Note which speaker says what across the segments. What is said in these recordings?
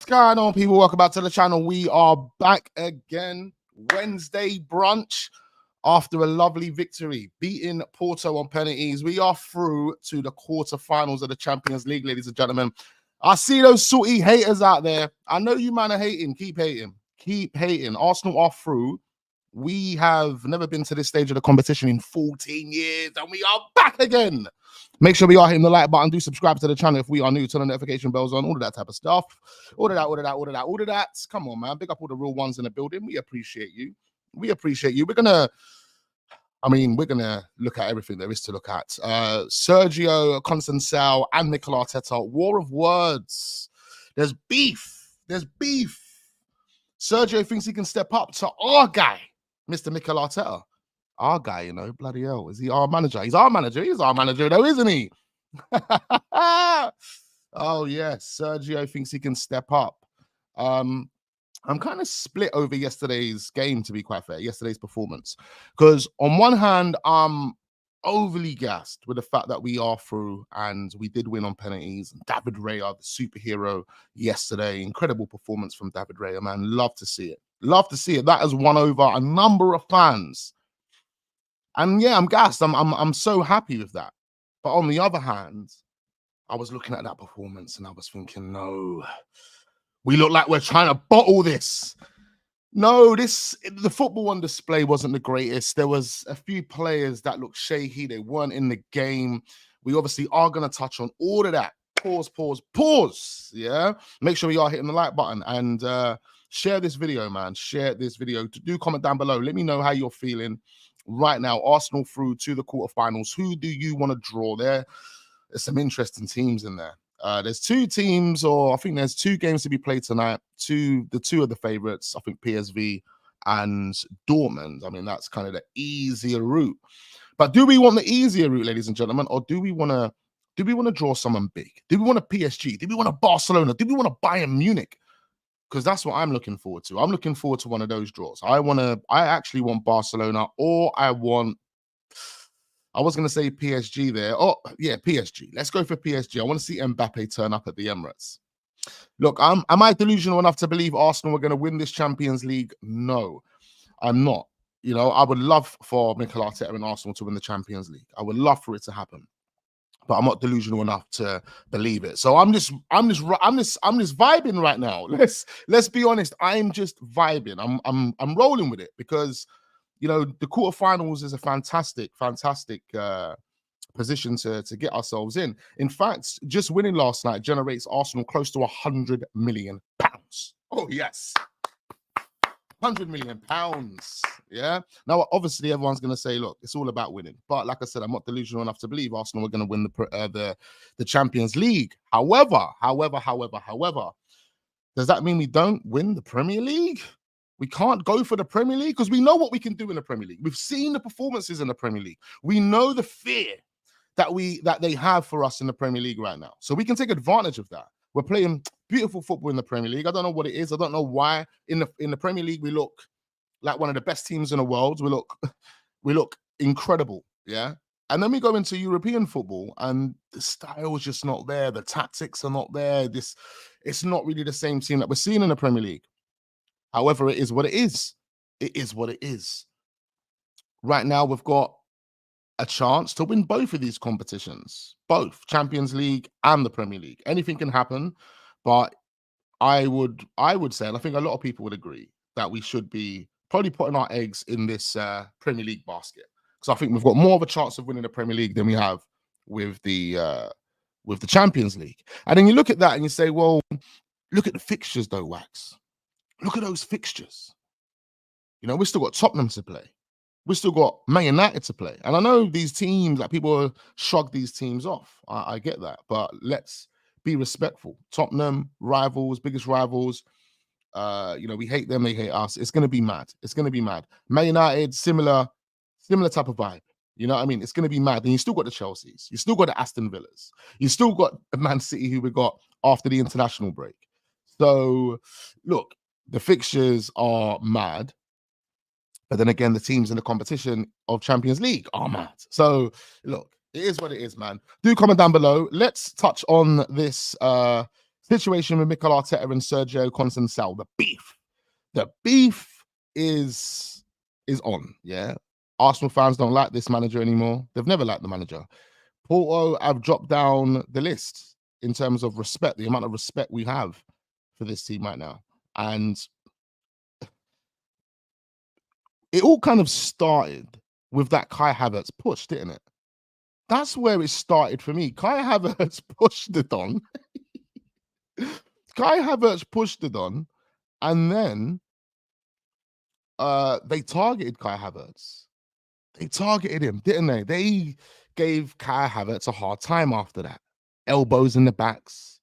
Speaker 1: What's going on, people? Welcome back to the channel. We are back again. Wednesday brunch after a lovely victory, beating Porto on penalties. We are through to the quarterfinals of the Champions League, ladies and gentlemen. I see those salty haters out there. I know you man are hating. Keep hating. Keep hating. Arsenal are through. We have never been to this stage of the competition in 14 years, and we are back again. Make sure we are hitting the like button. Do subscribe to the channel if we are new. Turn the notification bells on. All of that type of stuff. All of that. Come on, man. Big up all the real ones in the building. We appreciate you. We're gonna look at everything there is to look at. Sérgio, Conceição, and Mikel Arteta. War of words. There's beef. Sérgio thinks he can step up to our guy, Mr. Mikel Arteta. Our guy, you know, bloody hell. Is he our manager? He's our manager. He's our manager, though, isn't he? Oh, yes. Sérgio thinks he can step up. I'm kind of split over yesterday's game, to be quite fair, yesterday's performance. Because on one hand, I'm overly gassed with the fact that we are through and we did win on penalties. David Raya, the superhero, yesterday. Incredible performance from David Raya, man. Love to see it. Love to see it. That has won over a number of fans. And yeah, I'm gassed. I'm so happy with that. But on the other hand, I was looking at that performance and I was thinking, no, we look like we're trying to bottle this. No, the football on display wasn't the greatest. There was a few players that looked shaky. They weren't in the game. We obviously are going to touch on all of that. Pause. Yeah. Make sure you are hitting the like button and share this video, man. Share this video. Do comment down below. Let me know how you're feeling right now. Arsenal through to the quarterfinals. Who do you want to draw there? There's some interesting teams in there. There's two teams, or I think there's two games to be played tonight. The two of the favorites, I think PSV and Dortmund. I mean, that's kind of the easier route. But do we want the easier route, ladies and gentlemen, or do we want to draw someone big? Do we want a PSG? Do we want a Barcelona? Do we want a Bayern Munich? Because that's what I'm looking forward to. I'm looking forward to one of those draws. I actually want Barcelona, or I was going to say PSG there. Oh, yeah, PSG. Let's go for PSG. I want to see Mbappe turn up at the Emirates. Look, am I delusional enough to believe Arsenal are going to win this Champions League? No, I'm not. You know, I would love for Mikel Arteta and Arsenal to win the Champions League. I would love for it to happen. But I'm not delusional enough to believe it. So I'm just vibing right now. Let's be honest. I'm just vibing. I'm rolling with it because, you know, the quarterfinals is a fantastic position to get ourselves in. In fact, just winning last night generates Arsenal close to £100 million. Oh yes, £100 million. Yeah. Now, obviously, everyone's going to say, look, it's all about winning. But like I said, I'm not delusional enough to believe Arsenal are going to win the Champions League. However, does that mean we don't win the Premier League? We can't go for the Premier League because we know what we can do in the Premier League. We've seen the performances in the Premier League. We know the fear that they have for us in the Premier League right now. So we can take advantage of that. We're playing beautiful football in the Premier League. I don't know what it is. I don't know why in the Premier League we look like one of the best teams in the world. We look incredible, yeah. And then we go into European football, and the style is just not there. The tactics are not there. It's not really the same team that we're seeing in the Premier League. However, it is what it is. It is what it is. Right now, we've got a chance to win both of these competitions, both Champions League and the Premier League. Anything can happen, but I would say, and I think a lot of people would agree, that we should be probably putting our eggs in this Premier League basket. Because I think we've got more of a chance of winning the Premier League than we have with the Champions League. And then you look at that and you say, well, look at the fixtures though, Wax. Look at those fixtures. You know, we've still got Tottenham to play. We've still got Man United to play. And I know these teams, like people shrug these teams off. I get that. But let's be respectful. Tottenham, rivals, biggest rivals. You know, we hate them, they hate us. It's going to be mad. It's going to be mad. Man United, similar type of vibe. You know what I mean? It's going to be mad. And you still got the Chelseas. You still got the Aston Villas. You still got the Man City who we got after the international break. So, look, the fixtures are mad. But then again, the teams in the competition of Champions League are mad. So, look, it is what it is, man. Do comment down below. Let's touch on this situation with Mikel Arteta and Sérgio Conceição, the beef is on. Yeah, Arsenal fans don't like this manager anymore. They've never liked the manager. Porto have dropped down the list in terms of respect, the amount of respect we have for this team right now. And it all kind of started with that Kai Havertz push, didn't it? That's where it started for me. Kai Havertz pushed it on. Kai Havertz pushed it on, and then they targeted Kai Havertz. They targeted him, didn't they? They gave Kai Havertz a hard time after that. Elbows in the backs.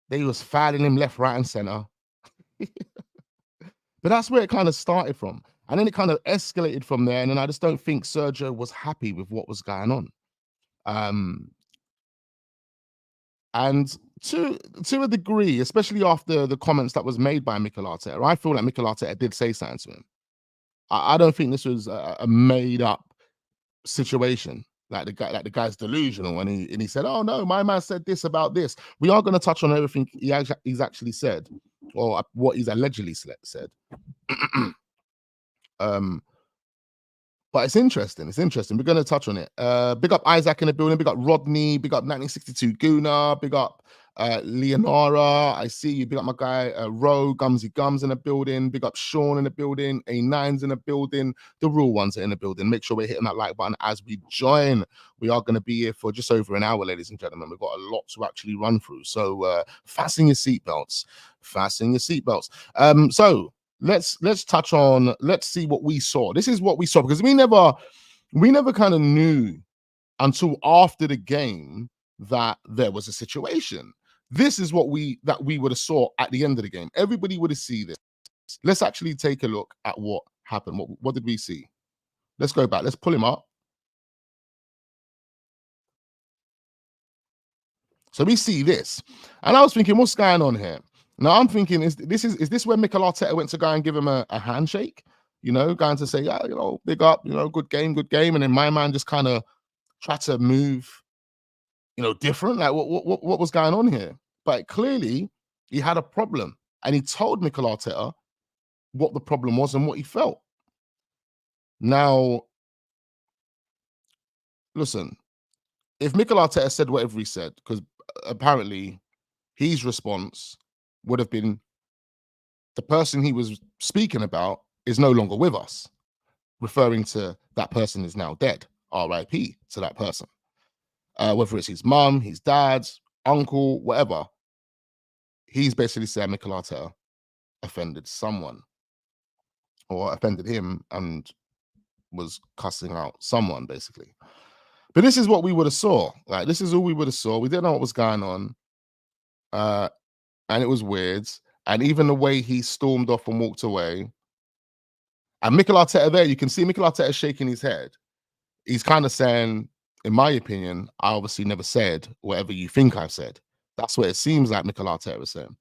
Speaker 1: They was fouling him left, right, and center. But that's where it kind of started from. And then it kind of escalated from there. And then I just don't think Sérgio was happy with what was going on. And to a degree, especially after the comments that was made by Mikel Arteta, I feel like Mikel Arteta did say something to him. I don't think this was a made-up situation. Like the guy's delusional, and he said, "Oh no, my man said this about this." We are going to touch on everything he's actually said, or what he's allegedly said. But it's interesting. It's interesting. We're going to touch on it. Big up Isaac in the building. Big up Rodney. Big up 1962 Guna. Big up Leonora. I see you. Big up my guy Ro Gumsy Gums in the building. Big up Sean in the building. A9's in the building. The real ones are in the building. Make sure we're hitting that like button as we join. We are going to be here for just over an hour, ladies and gentlemen. We've got a lot to actually run through. So fasten your seatbelts. Fasten your seatbelts. So let's touch on, let's see what we saw. This is what we saw, because we never kind of knew until after the game that there was a situation. This is what we would have saw at the end of the game. Everybody would have seen this. Let's actually take a look at what happened. What did we see? Let's go back. Let's pull him up. So we see this. And I was thinking, what's going on here? Now I'm thinking, is this where Mikel Arteta went to go and give him a handshake? You know, going to say, yeah, you know, big up, you know, good game. And then my man just kind of tried to move, you know, different. Like what was going on here? But clearly he had a problem, and he told Mikel Arteta what the problem was and what he felt. Now, listen, if Mikel Arteta said whatever he said, because apparently his response would have been, the person he was speaking about is no longer with us, referring to that person is now dead. R.I.P. to that person. Whether it's his mum, his dad, uncle, whatever, he's basically saying Mikel Arteta offended someone, or offended him and was cussing out someone, basically. But this is what we would have saw. Like, this is all we would have saw. We didn't know what was going on. And it was weird. And even the way he stormed off and walked away. And Mikel Arteta there, you can see Mikel Arteta shaking his head. He's kind of saying, in my opinion, I obviously never said whatever you think I've said. That's what it seems like Mikel Arteta is saying.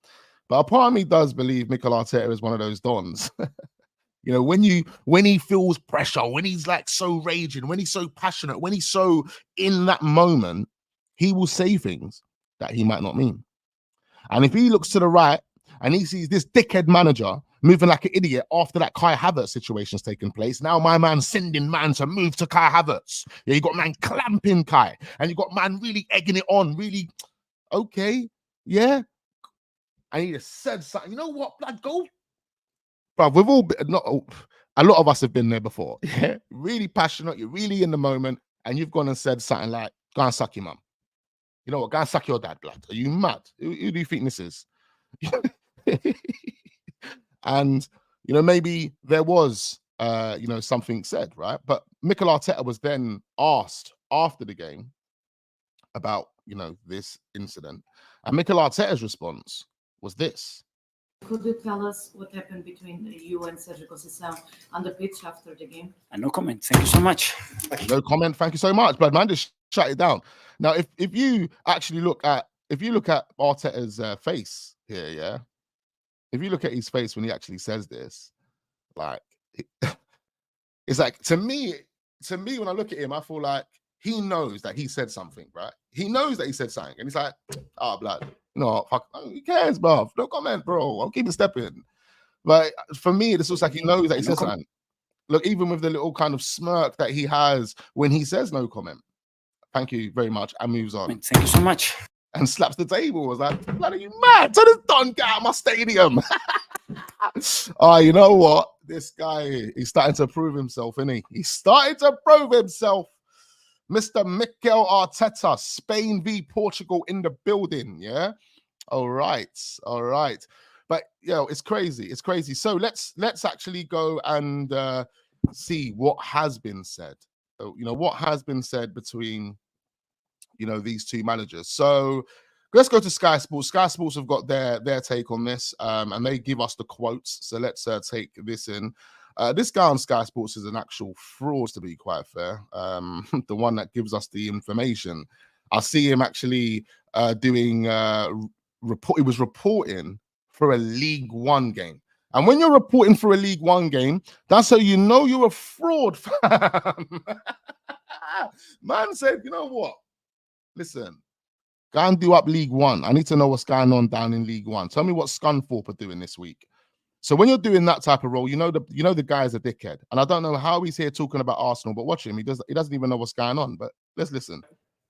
Speaker 1: But a part of me does believe Mikel Arteta is one of those dons. You know, when he feels pressure, when he's like so raging, when he's so passionate, when he's so in that moment, he will say things that he might not mean. And if he looks to the right and he sees this dickhead manager moving like an idiot after that Kai Havertz situation's taken place, now my man sending man to move to Kai Havertz. Yeah, you got man clamping Kai, and you got man really egging it on, really, okay, yeah. And he just said something, you know what, blood, go. But we've all been, not a lot of us have been there before. Yeah, really passionate, you're really in the moment, and you've gone and said something like, go and suck your mum. You know what? Go and suck your dad, blood. Are you mad? Who do you think this is? And, you know, maybe there was, you know, something said, right? But Mikel Arteta was then asked after the game about, you know, this incident. And Mikel Arteta's response was this.
Speaker 2: Could you tell us what happened between you and Sérgio Conceição on the pitch after the game?
Speaker 3: No comment. Thank you so much.
Speaker 1: No comment. Thank you so much, blood man. Just shut it down. Now, if you actually look at Arteta's face here, yeah, if you look at his face when he actually says this, like, it's like to me when I look at him, I feel like he knows that he said something, right? He knows that he said something, and he's like, "Oh, blood, no, fuck, who cares, bro? No comment, bro. I'll keep it stepping." Like for me, this looks like he knows that he said something. Look, even with the little kind of smirk that he has when he says no comment. Thank you very much, and moves on.
Speaker 3: Thank you so much.
Speaker 1: And slaps the table. Was like, blood, are you mad? Tell this Don get out of my stadium. Oh, you know what? This guy, he's starting to prove himself, isn't he? He's starting to prove himself. Mr. Mikel Arteta, Spain v Portugal in the building. Yeah. All right. But it's crazy. It's crazy. So let's actually go and see what has been said. What has been said between these two managers. So let's go to Sky Sports. Sky Sports have got their take on this, and they give us the quotes. So let's take this in. This guy on Sky Sports is an actual fraud, to be quite fair. The one that gives us the information. I see him actually doing report. He was reporting for a League One game. And when you're reporting for a League One game, that's how you know you're a fraud, fam. Man said, you know what? Listen, go and do up League One. I need to know what's going on down in League One. Tell me what Scunthorpe are doing this week. So when you're doing that type of role, the guy's a dickhead. And I don't know how he's here talking about Arsenal, but watch him. He doesn't even know what's going on. But let's listen.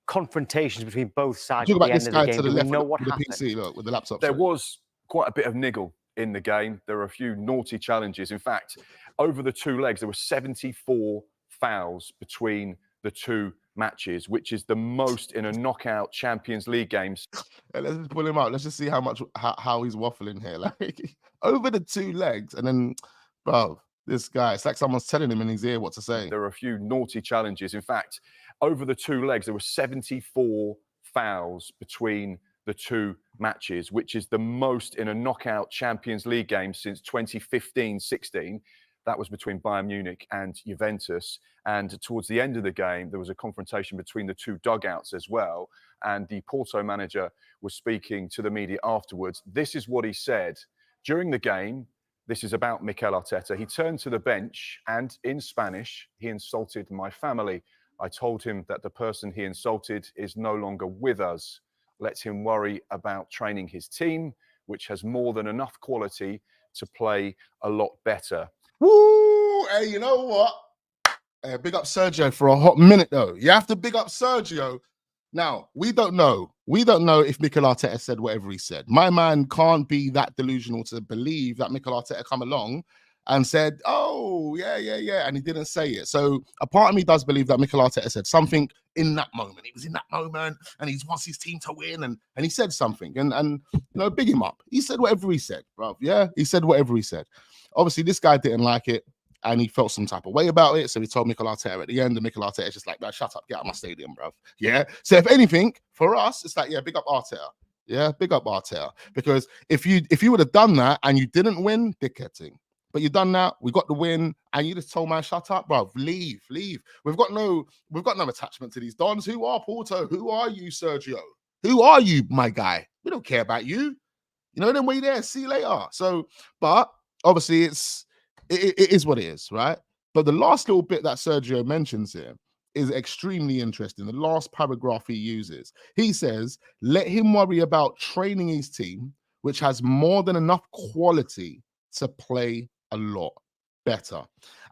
Speaker 3: Confrontations between both sides
Speaker 1: Talk
Speaker 3: at
Speaker 1: about
Speaker 3: the
Speaker 1: this
Speaker 3: end of
Speaker 1: guy
Speaker 3: the game.
Speaker 1: to the
Speaker 3: Do we
Speaker 1: left
Speaker 3: know
Speaker 1: with
Speaker 3: what
Speaker 1: the
Speaker 3: happened?
Speaker 1: PC, look, with the laptop.
Speaker 4: There was quite a bit of niggle in the game. There were a few naughty challenges. In fact, over the two legs, there were 74 fouls between the two matches, which is the most in a knockout Champions League games.
Speaker 1: Let's just pull him out. Let's just see how he's waffling here. Like over the two legs, and then, bro, this guy, it's like someone's telling him in his ear what to say.
Speaker 4: There were a few naughty challenges. In fact, over the two legs, there were 74 fouls between the two matches, which is the most in a knockout Champions League game since 2015-16. That was between Bayern Munich and Juventus. And towards the end of the game, there was a confrontation between the two dugouts as well. And the Porto manager was speaking to the media afterwards. This is what he said. During the game, this is about Mikel Arteta. He turned to the bench and in Spanish, he insulted my family. I told him that the person he insulted is no longer with us. Let him worry about training his team, which has more than enough quality to play a lot better.
Speaker 1: Woo! Hey, you know what? Big up Sergio for a hot minute, though. You have to big up Sergio. Now, we don't know. We don't know if Mikel Arteta said whatever he said. My man can't be that delusional to believe that Mikel Arteta come along and said, oh, yeah, and he didn't say it. So a part of me does believe that Mikel Arteta said something in that moment. He was in that moment and he wants his team to win and he said something and big him up. He said whatever he said, bro. Yeah, he said whatever he said. Obviously, this guy didn't like it and he felt some type of way about it. So he told Mikel Arteta at the end, and Mikel Arteta is just like, man, shut up, get out of my stadium, bro. Yeah. So if anything, for us, it's like, yeah, big up Arteta. Yeah, big up Arteta. Because if you would have done that and you didn't win, dickheading. But you done that, we got the win, and you just told man, shut up, bro. Leave. We've got no attachment to these dons. Who are Porto? Who are you, Sergio? Who are you, my guy? We don't care about you. Then we there. See you later. So, but obviously it is what it is, right? But the last little bit that Sergio mentions here is extremely interesting. The last paragraph he uses, he says, let him worry about training his team, which has more than enough quality to play a lot better.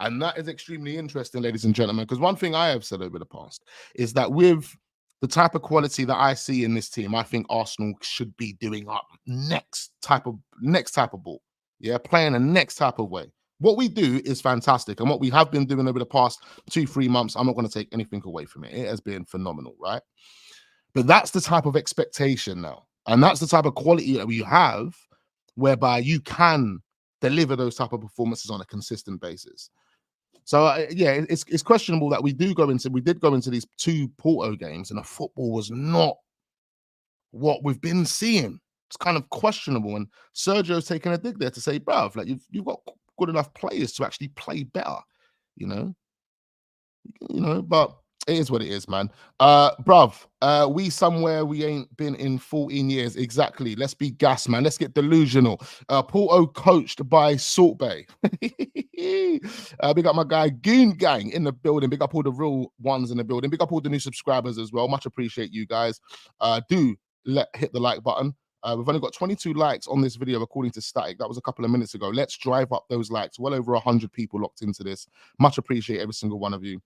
Speaker 1: And that is extremely interesting, ladies and gentlemen, because one thing I have said over the past is that with the type of quality that I see in this team, I think Arsenal should be doing up next type of ball. Yeah, playing the next type of way. What we do is fantastic. And what we have been doing over the past 2-3 months, I'm not going to take anything away from it. It has been phenomenal, right? But that's the type of expectation now. And that's the type of quality that we have whereby you can deliver those type of performances on a consistent basis. So yeah, it's questionable that we did go into these two Porto games and the football was not what we've been seeing. It's kind of questionable, and Sergio's taking a dig there to say, bruv, like you've got good enough players to actually play better, but it is what it is, man. Bruv, we somewhere we ain't been in 14 years. Exactly. Let's be gas, man. Let's get delusional. Porto coached by Salt Bay. Big up my guy Goon Gang in the building. Big up all the real ones in the building. Big up all the new subscribers as well. Much appreciate you guys. Do hit the like button. We've only got 22 likes on this video according to Static. That was a couple of minutes ago. Let's drive up those likes. Well over 100 people locked into this. Much appreciate every single one of you.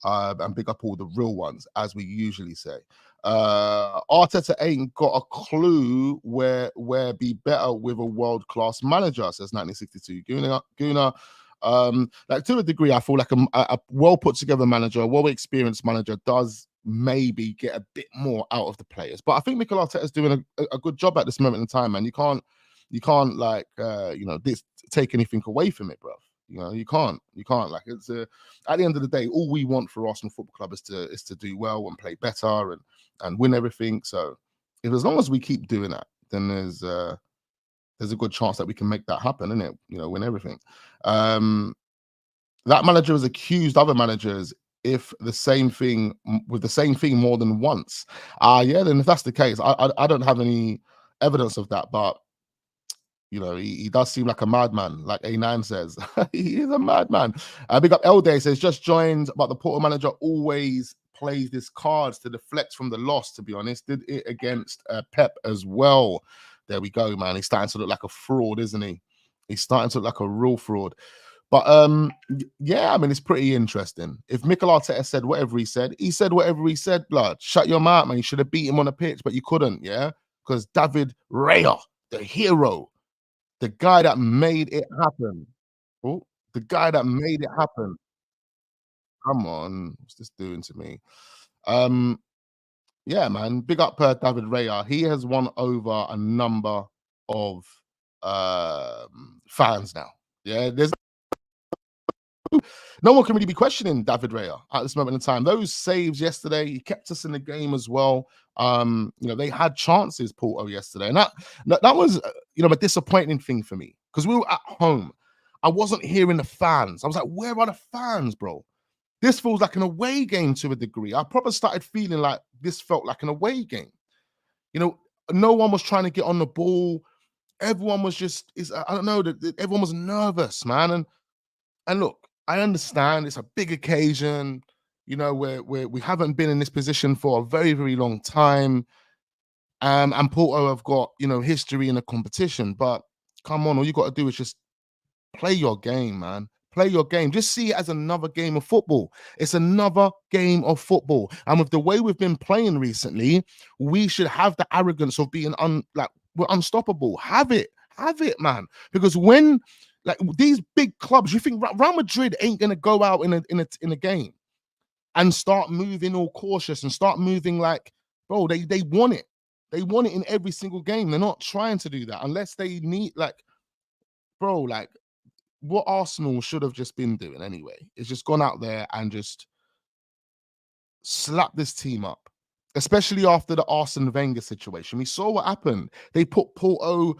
Speaker 1: And big up all the real ones, as we usually say. Arteta ain't got a clue where be better with a world-class manager, says 1962. Guna. Like to a degree, I feel like a well put together manager, a well experienced manager does maybe get a bit more out of the players. But I think Mikel Arteta is doing a good job at this moment in time, man. You can't like take anything away from it, bro. You know, you can't like it's at the end of the day, all we want for Arsenal Football Club is to do well and play better and win everything. So as long as we keep doing that, then there's a good chance that we can make that happen, isn't it? You know, win everything. That manager has accused other managers with the same thing more than once. Yeah, then if that's the case, I don't have any evidence of that, but you know, he does seem like a madman, like A9 says. He is a madman. Big up Elday says, just joined, but the Porto manager always plays this cards to deflect from the loss, to be honest. Did it against Pep as well. There we go, man. He's starting to look like a fraud, isn't he? He's starting to look like a real fraud. But yeah, I mean, it's pretty interesting. If Mikel Arteta said whatever he said whatever he said, blood. Shut your mouth, man. You should have beat him on the pitch, but you couldn't, yeah? Because David Raya, the hero, the guy that made it happen. Oh, the guy that made it happen. Come on, what's this doing to me? Yeah, man. Big up David Raya. He has won over a number of fans now. Yeah, there's no one can really be questioning David Raya at this moment in time. Those saves yesterday, he kept us in the game as well. You know, they had chances, Porto, yesterday, and that was a disappointing thing for me because we were at home. I wasn't hearing the fans. I was like, where are the fans, bro? This feels like an away game to a degree. I probably started feeling like this felt like an away game. You know, no one was trying to get on the ball. Everyone was everyone was nervous, man. And look, I understand it's a big occasion, you know, where we haven't been in this position for a very, very long time. And Porto have got, you know, history in the competition. But come on, all you got to do is just play your game, man. Play your game. Just see it as another game of football. It's another game of football. And with the way we've been playing recently, we should have the arrogance of being we're unstoppable. Have it, man. Because when like these big clubs, you think Real Madrid ain't gonna go out in a game and start moving all cautious and start moving like, bro, they want it. They want it in every single game. They're not trying to do that unless they need, like, bro, like what Arsenal should have just been doing anyway is just gone out there and just slap this team up, especially after the Arsene Wenger situation. We saw what happened. They put Porto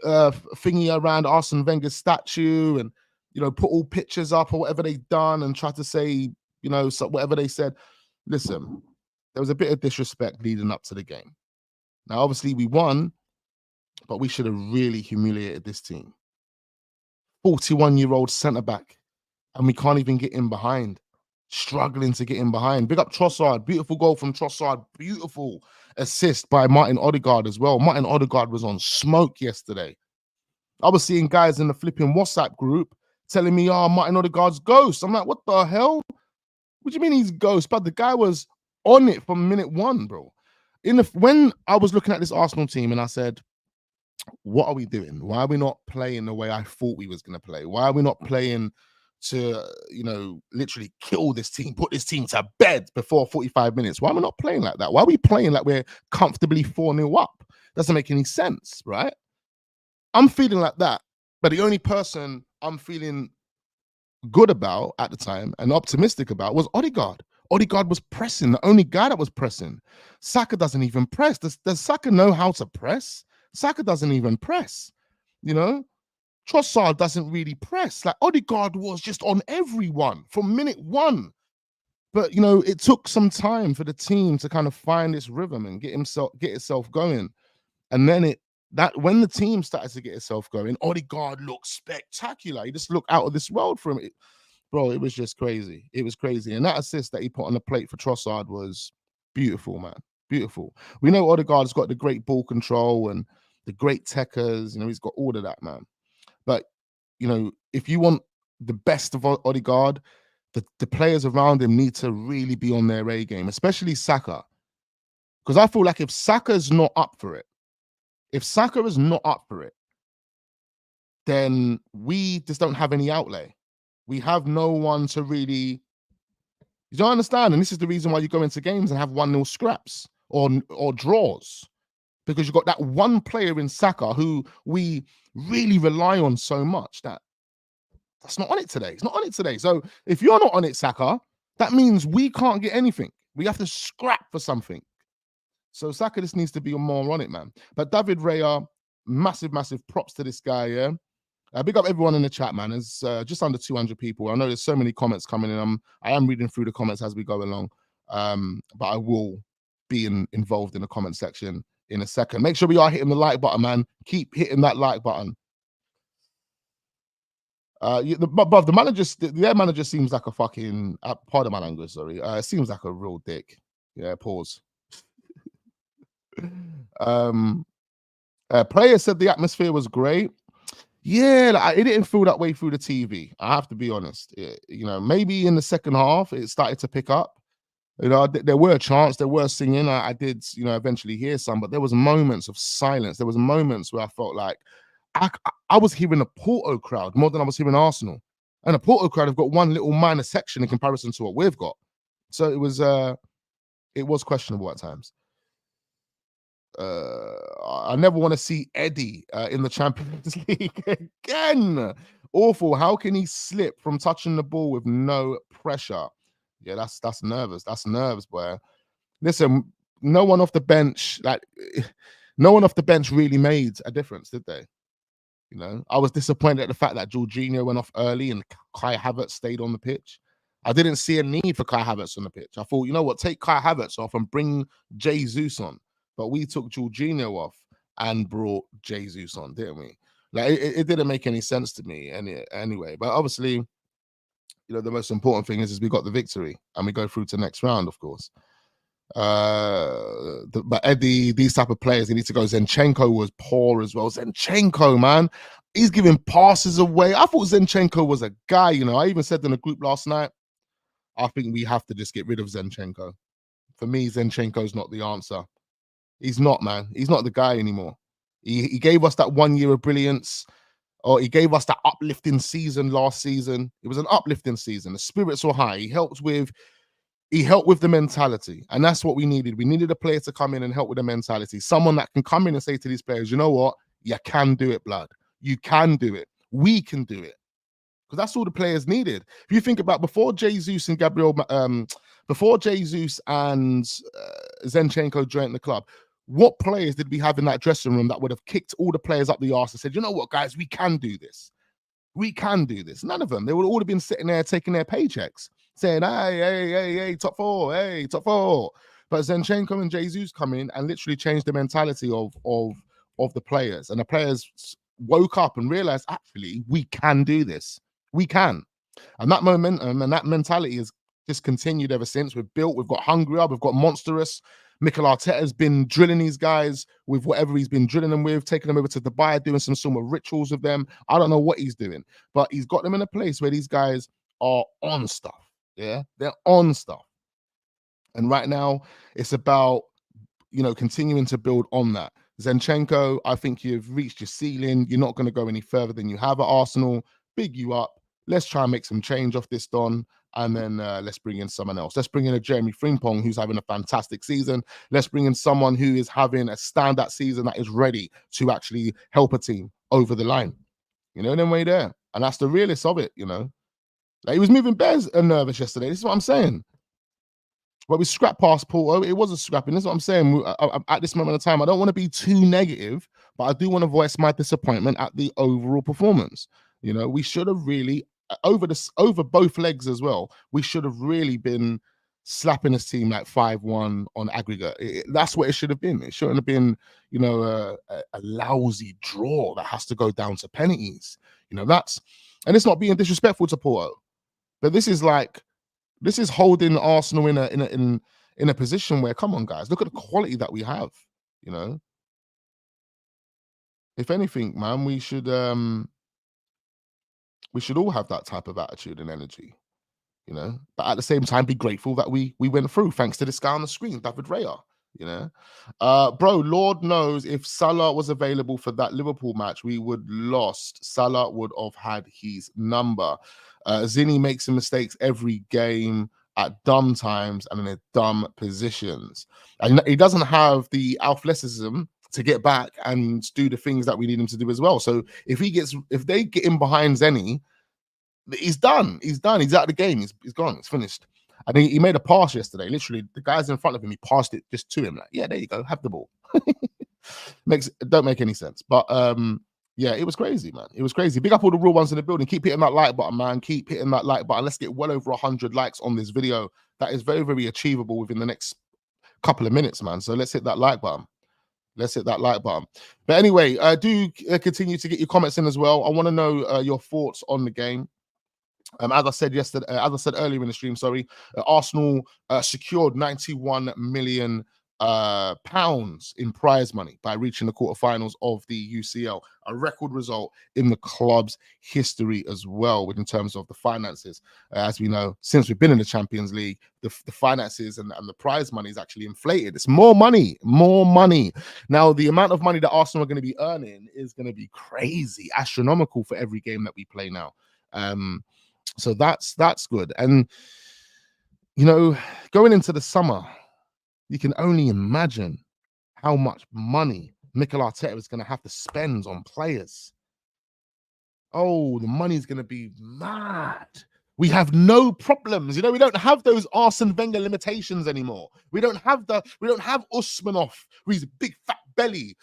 Speaker 1: thingy around Arsene Wenger's statue and, you know, put all pictures up or whatever they done and tried to say, you know, whatever they said. Listen, there was a bit of disrespect leading up to the game. Now, obviously, we won, but we should have really humiliated this team. 41-year-old centre-back, and we can't even get in behind. Struggling to get in behind. Big up Trossard. Beautiful goal from Trossard. Beautiful assist by Martin Odegaard as well. Martin Odegaard was on smoke yesterday. I was seeing guys in the flipping WhatsApp group telling me, Martin Odegaard's ghost. I'm like, what the hell? What do you mean he's ghost? But the guy was on it from minute one, bro. When I was looking at this Arsenal team and I said, what are we doing? Why are we not playing the way I thought we was going to play? Why are we not playing to, you know, literally kill this team, put this team to bed before 45 minutes? Why are we not playing like that? Why are we playing like we're comfortably 4-0 up? Doesn't make any sense, right? I'm feeling like that. But the only person I'm feeling good about at the time and optimistic about was Odegaard. Odegaard was pressing, the only guy that was pressing. Saka doesn't even press. Does Saka know how to press? Saka doesn't even press, you know? Trossard doesn't really press. Like, Odegaard was just on everyone from minute one. But, you know, it took some time for the team to kind of find its rhythm and get itself going. And then that when the team started to get itself going, Odegaard looked spectacular. He just looked out of this world from it. Bro, it was just crazy. It was crazy. And that assist that he put on the plate for Trossard was beautiful, man. Beautiful. We know Odegaard's got the great ball control and the great techers. You know, he's got all of that, man. But, you know, if you want the best of Odegaard, the players around him need to really be on their A game, especially Saka. Because I feel like if Saka's not up for it, then we just don't have any outlay. We have no one to really, you don't understand. And this is the reason why you go into games and have 1-0 scraps or draws. Because you've got that one player in Saka who we really rely on so much that's not on it today. It's not on it today. So if you're not on it, Saka, that means we can't get anything. We have to scrap for something. So Saka just needs to be more on it, man. But David Raya, massive props to this guy, yeah? Big up everyone in the chat, man. There's just under 200 people. I know there's so many comments coming in. I am reading through the comments as we go along. But I will be involved in the comment section in a second. Make sure we are hitting the like button, man. Keep hitting that like button. But their manager seems like a fucking, pardon my language, sorry. Seems like a real dick. Yeah, pause. Player said the atmosphere was great. Yeah, like, it didn't feel that way through the TV. I have to be honest. You know, maybe in the second half it started to pick up. You know, there were chants, there were singing. I did, you know, eventually hear some, but there was moments of silence. There was moments where I felt like I was hearing a Porto crowd more than I was hearing Arsenal, and a Porto crowd have got one little minor section in comparison to what we've got. So it was questionable at times. I never want to see Eddie in the Champions League again. Awful. How can he slip from touching the ball with no pressure? Yeah, that's nervous. That's nerves, boy. Listen, no one off the bench really made a difference, did they? You know, I was disappointed at the fact that Jorginho went off early and Kai Havertz stayed on the pitch. I didn't see a need for Kai Havertz on the pitch. I thought, you know what, take Kai Havertz off and bring Jesus on. But we took Jorginho off and brought Jesus on, didn't we? Like it didn't make any sense to me anyway. But obviously, you know, the most important thing is we got the victory and we go through to the next round, of course. But Eddie, these type of players, they need to go. Zinchenko was poor as well. Zinchenko, man, he's giving passes away. I thought Zinchenko was a guy, you know. I even said in the group last night, I think we have to just get rid of Zinchenko. For me, Zinchenko's not the answer. He's not, man. He's not the guy anymore. He gave us that 1 year of brilliance, or he gave us that uplifting season last season. It was an uplifting season. The spirits were high. He helped with the mentality, and that's what we needed. We needed a player to come in and help with the mentality. Someone that can come in and say to these players, you know what? You can do it, blood. You can do it. We can do it. Because that's all the players needed. If you think about before Jesus and Zinchenko joined the club, what players did we have in that dressing room that would have kicked all the players up the arse and said, you know what, guys, we can do this. We can do this. None of them. They would all have been sitting there taking their paychecks, saying, hey, top four. But Zinchenko and Jesus come in and literally changed the mentality of the players. And the players woke up and realized, actually, we can do this. We can. And that momentum and that mentality has just continued ever since. We've got hungrier, we've got monstrous. Mikel Arteta has been drilling these guys with whatever he's been drilling them with, taking them over to Dubai, doing some sort of rituals with them. I don't know what he's doing, but he's got them in a place where these guys are on stuff. Yeah, they're on stuff. And right now, it's about, you know, continuing to build on that. Zinchenko, I think you've reached your ceiling. You're not going to go any further than you have at Arsenal. Big you up. Let's try and make some change off this, Don. And then let's bring in someone else. Let's bring in a Jeremy Frimpong who's having a fantastic season. Let's bring in someone who is having a standout season that is ready to actually help a team over the line. You know, then we're there. And that's the realest of it, you know. Like, he was moving bears nervous yesterday. This is what I'm saying. But we scrapped past Porto. It was a scrapping. This is what I'm saying. At this moment of time, I don't want to be too negative, but I do want to voice my disappointment at the overall performance. You know, we should have really, over both legs as well, we should have really been slapping his team like 5-1 on aggregate. That's what it should have been. It shouldn't have been, you know, a lousy draw that has to go down to penalties. You know, and it's not being disrespectful to Porto, but this is holding Arsenal in a position where, come on, guys, look at the quality that we have. You know, if anything, man, we should all have that type of attitude and energy. You know, but at the same time, be grateful that we went through, thanks to this guy on the screen, David Raya. You know, bro, Lord knows if Salah was available for that Liverpool match, we would lost. Salah would have had his number. Zinni makes some mistakes every game at dumb times and in dumb positions, and he doesn't have the athleticism to get back and do the things that we need him to do as well. So if they get in behind Zinni, he's done. He's done. He's out of the game. He's gone. It's finished. I think he made a pass yesterday. Literally, the guy's in front of him. He passed it just to him. Like, yeah, there you go. Have the ball. Don't make any sense. But yeah, it was crazy, man. It was crazy. Big up all the real ones in the building. Keep hitting that like button, man. Keep hitting that like button. Let's get well over 100 likes on this video. That is very, very achievable within the next couple of minutes, man. So let's hit that like button. Let's hit that like button. But anyway, do continue to get your comments in as well. I want to know your thoughts on the game. As I said yesterday, as I said earlier in the stream, Arsenal secured 91 million pounds in prize money by reaching the quarterfinals of the UCL, a record result in the club's history as well, in terms of the finances. As we know, since we've been in the Champions League, the finances and the prize money is actually inflated. It's more money. Now, the amount of money that Arsenal are going to be earning is going to be crazy, astronomical for every game that we play now. So that's good. And, you know, going into the summer, you can only imagine how much money Mikel Arteta is going to have to spend on players. Oh, the money's going to be mad. We have no problems. You know, we don't have those Arsene Wenger limitations anymore. We don't have Usmanov, with his big fat belly,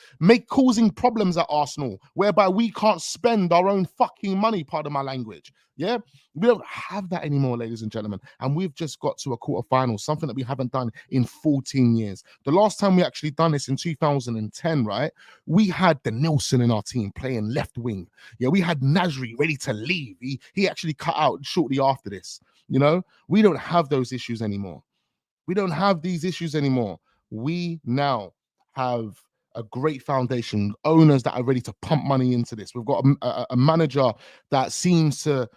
Speaker 1: causing problems at Arsenal, whereby we can't spend our own fucking money, pardon my language. Yeah, we don't have that anymore, ladies and gentlemen. And we've just got to a quarterfinal, something that we haven't done in 14 years. The last time we actually done this in 2010, right? We had the Nilsson in our team playing left wing. Yeah, we had Nasri ready to leave. He actually cut out shortly after this. You know, we don't have those issues anymore. We don't have these issues anymore. We now have a great foundation, owners that are ready to pump money into this. We've got a manager that seems to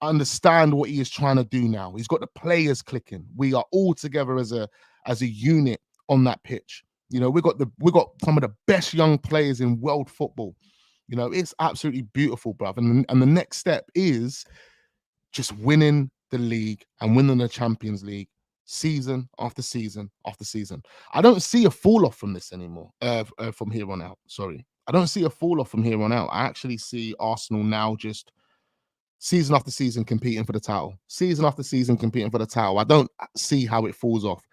Speaker 1: understand what he is trying to do now. He's got the players clicking. We are all together as a unit on that pitch. You know, we got some of the best young players in world football. You know, it's absolutely beautiful, bruv. And the next step is just winning the league and winning the Champions League season after season after season. I don't see a fall off from this anymore. From here on out. Sorry, I don't see a fall off from here on out. I actually see Arsenal now just season after season competing for the title. Season after season competing for the title. I don't see how it falls off.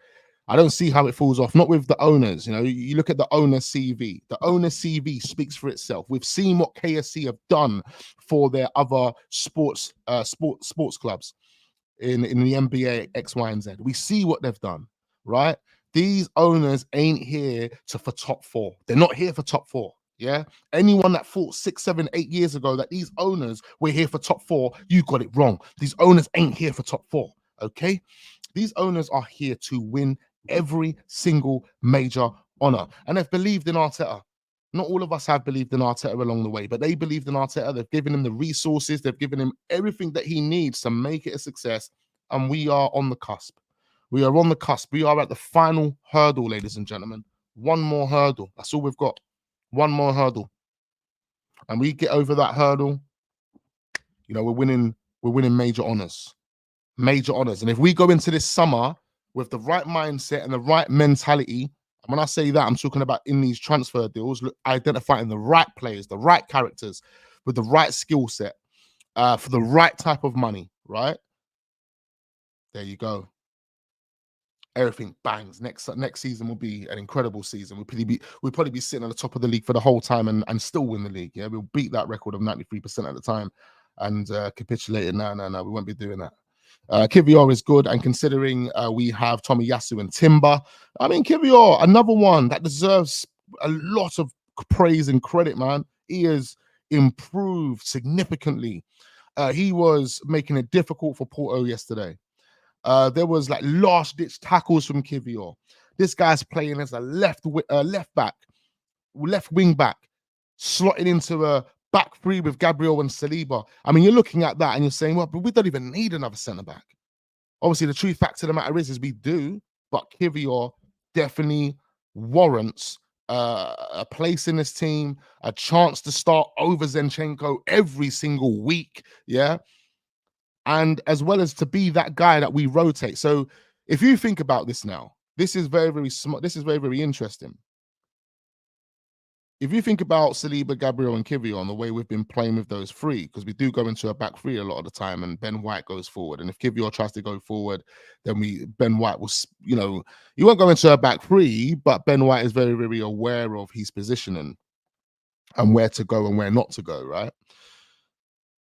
Speaker 1: I don't see how it falls off. Not with the owners. You know, you look at the owner CV. The owner CV speaks for itself. We've seen what KSC have done for their other sports clubs in the NBA, X, Y, and Z. We see what they've done, right? These owners ain't here for top four. They're not here for top four. Yeah. Anyone that thought 6, 7, 8 years ago that these owners were here for top four, you got it wrong. These owners ain't here for top four. Okay. These owners are here to win every single major honor. And they've believed in Arteta. Not all of us have believed in Arteta along the way, but they believed in Arteta. They've given him the resources. They've given him everything that he needs to make it a success. And we are on the cusp. We are on the cusp. We are at the final hurdle, ladies and gentlemen. One more hurdle. That's all we've got. One more hurdle. And we get over that hurdle, you know, we're winning major honors. Major honors. And if we go into this summer with the right mindset and the right mentality, and when I say that, I'm talking about in these transfer deals, identifying the right players, the right characters, with the right skill set, for the right type of money, right? There you go. Everything bangs. Next season will be an incredible season. We'll probably be sitting at the top of the league for the whole time and still win the league. Yeah, we'll beat that record of 93% at the time and capitulate it. No, we won't be doing that. Kivior is good, and considering we have Tomiyasu and Timber, I mean, Kivior, another one that deserves a lot of praise and credit, man. He has improved significantly. He was making it difficult for Porto yesterday. There was like last-ditch tackles from Kivior. This guy's playing as a left wing back, slotting into a back three with Gabriel and Saliba. I mean, you're looking at that and you're saying, well, but we don't even need another centre-back. Obviously, the true fact of the matter is we do, but Kivior definitely warrants a place in this team, a chance to start over Zinchenko every single week, yeah? And as well as to be that guy that we rotate. So if you think about this now, this is very, very smart. This is very, very interesting. If you think about Saliba, Gabriel, and Kivior and the way we've been playing with those three, because we do go into a back three a lot of the time, and Ben White goes forward. And if Kivior tries to go forward, then Ben White will, you know, he won't go into a back three, but Ben White is very, very aware of his positioning and where to go and where not to go, right?